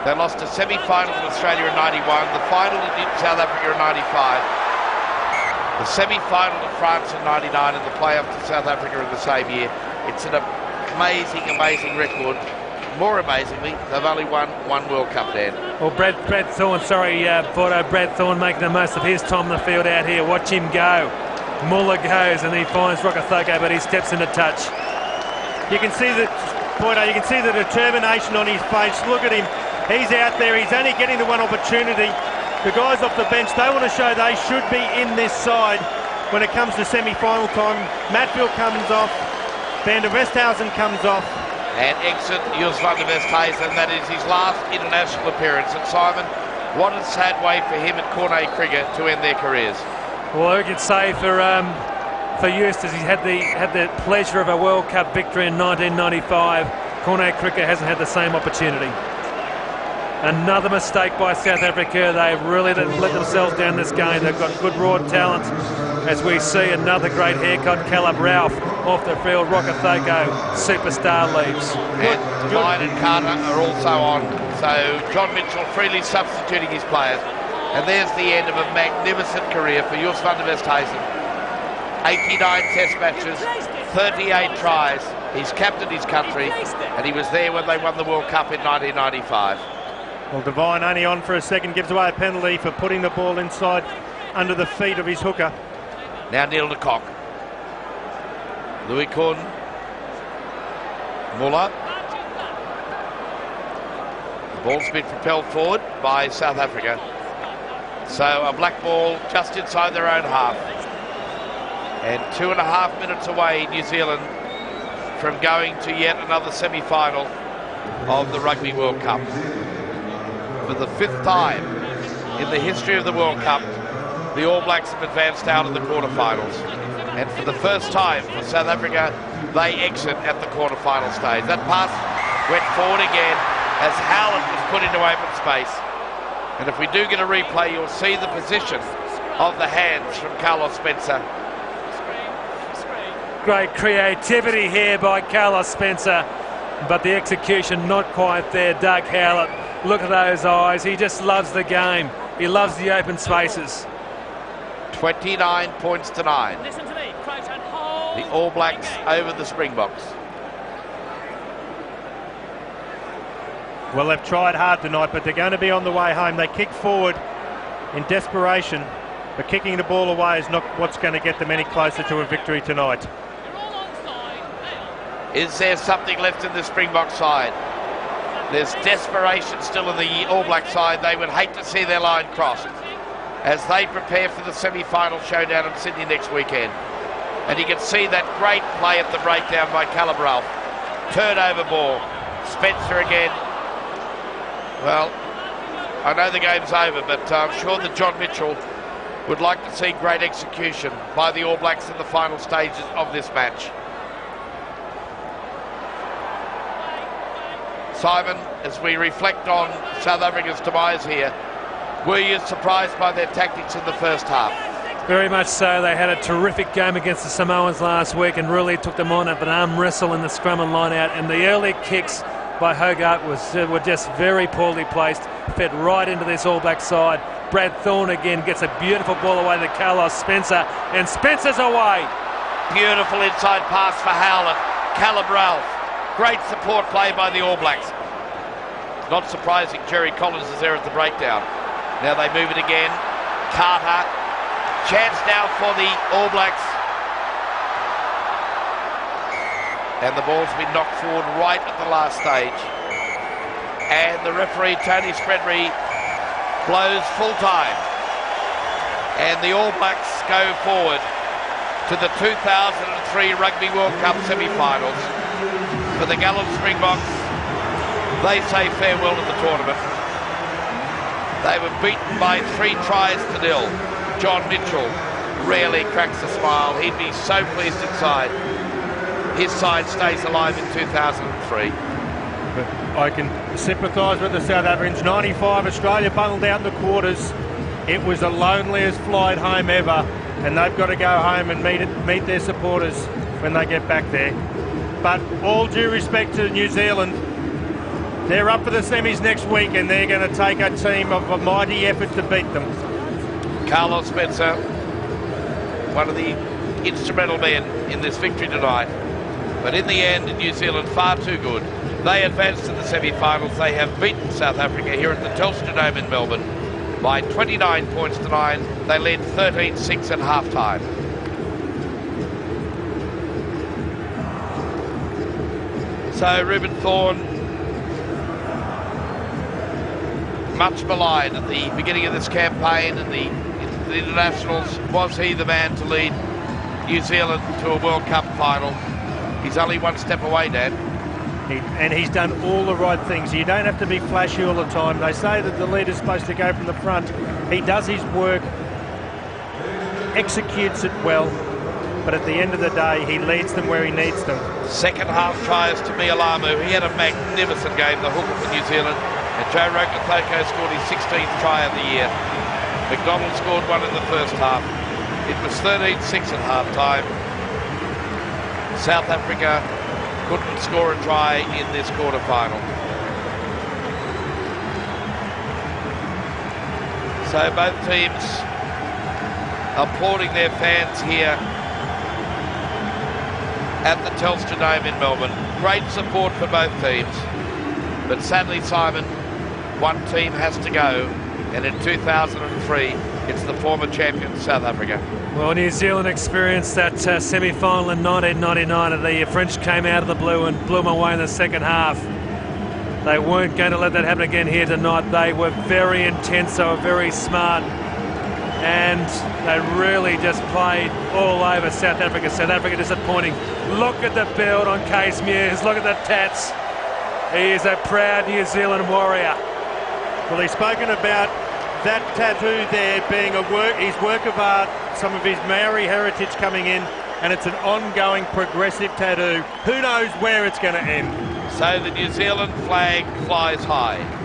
They lost a semi-final in Australia in 91, the final in South Africa in 95, the semi-final in France in 99, and the playoff to South Africa in the same year. It's an amazing, amazing record. More amazingly, they've only won 1 World Cup, Dan. Well, Brad Thorne, Brad Thorne making the most of his time on the field out here. Watch him go. Muller goes and he finds Rokethoko, but he steps into touch. You can see the determination on his face. Look at him. He's out there. He's only getting the one opportunity. The guys off the bench, they want to show they should be in this side when it comes to semi-final time. Matfield comes off. Van der Westhausen comes off. And exit Jules van der Westhuizen. That is his last international appearance. And Simon, what a sad way for him and Corne Krige to end their careers. Well, I could say for Eustace, he's had the pleasure of a World Cup victory in 1995. Corne Krige hasn't had the same opportunity. Another mistake by South Africa. They really let themselves down this game. They've got good raw talent. As we see another great haircut, Caleb Ralph off the field. Rokethoko, superstar, leaves. And Devine and Carter are also on. So John Mitchell freely substituting his players. And there's the end of a magnificent career for Jules van der Westhuizen. 89 test matches, 38 tries. He's captained his country, and he was there when they won the World Cup in 1995. Well, Devine only on for a second, gives away a penalty for putting the ball inside under the feet of his hooker. Now Neil de Kock. Louis Kuhn. Muller. Ball's been propelled forward by South Africa. So a black ball just inside their own half. And 2.5 minutes away, New Zealand, from going to yet another semi-final of the Rugby World Cup. For the 5th time in the history of the World Cup, the All Blacks have advanced out of the quarterfinals. And for the first time for South Africa, they exit at the quarterfinal stage. That pass went forward again as Howland was put into open space. And if we do get a replay, you'll see the position of the hands from Carlos Spencer. Great creativity here by Carlos Spencer, but the execution not quite there. Doug Howlett, look at those eyes. He just loves the game. He loves the open spaces. 29 points to 9. Listen to me. Crouch and hold. The All Blacks over the Springboks. Well, they've tried hard tonight, but they're going to be on the way home. They kick forward in desperation, but kicking the ball away is not what's going to get them any closer to a victory tonight. You're all onside. Is there something left in the Springbok side? There's desperation still in the All Black side. They would hate to see their line crossed as they prepare for the semi-final showdown in Sydney next weekend. And you can see that great play at the breakdown by Calabral. Turnover ball. Spencer again. Well, I know the game's over, but I'm sure that John Mitchell would like to see great execution by the All Blacks in the final stages of this match. Simon, as we reflect on South Africa's demise here, were you surprised by their tactics in the first half? Very much so. They had a terrific game against the Samoans last week and really took them on at an arm wrestle in the scrum and line out, and the early kicks by Hogarth were just very poorly placed, fed right into this All Black side. Brad Thorne again gets a beautiful ball away to Carlos Spencer, and Spencer's away. Beautiful inside pass for Howlett. Calabral. Great support play by the All Blacks. Not surprising Jerry Collins is there at the breakdown. Now they move it again. Carter. Chance now for the All Blacks. And the ball's been knocked forward right at the last stage. And the referee, Tony Spreadbury, blows full time. And the All Blacks go forward to the 2003 Rugby World Cup semi-finals. For the gallant Springboks, they say farewell to the tournament. They were beaten by 3 tries to 0. John Mitchell rarely cracks a smile. He'd be so pleased inside. His side stays alive in 2003. But I can sympathise with the South Africans. 95, Australia bundled out in the quarters. It was the loneliest flight home ever, and they've got to go home and meet their supporters when they get back there. But all due respect to New Zealand, they're up for the semis next week, and they're going to take a team of a mighty effort to beat them. Carlos Spencer, one of the instrumental men in this victory tonight. But in the end, New Zealand far too good. They advanced to the semi-finals. They have beaten South Africa here at the Telstra Dome in Melbourne by 29 points to 9. They led 13-6 at half-time. So Reuben Thorne, much maligned at the beginning of this campaign and the internationals. Was he the man to lead New Zealand to a World Cup final? He's only one step away, Dan. And he's done all the right things. You don't have to be flashy all the time. They say that the leader's supposed to go from the front. He does his work, executes it well, but at the end of the day, he leads them where he needs them. Second half tries to Mialamu. He had a magnificent game, the hooker for New Zealand. And Joe Rokotoko scored his 16th try of the year. McDonald scored one in the first half. It was 13-6 at half-time. South Africa couldn't score a try in this quarter-final. So both teams applauding their fans here at the Telstra Dome in Melbourne. Great support for both teams. But sadly, Simon, one team has to go, and in 2003, it's the former champion, South Africa. Well, New Zealand experienced that semi-final in 1999, and the French came out of the blue and blew them away in the second half. They weren't going to let that happen again here tonight. They were very intense, they were very smart, and they really just played all over South Africa. South Africa disappointing. Look at the build on Case Mears, look at the tats. He is a proud New Zealand warrior. Well, he's spoken about that tattoo there being his work of art, some of his Maori heritage coming in, and it's an ongoing progressive tattoo. Who knows where it's going to end? So the New Zealand flag flies high.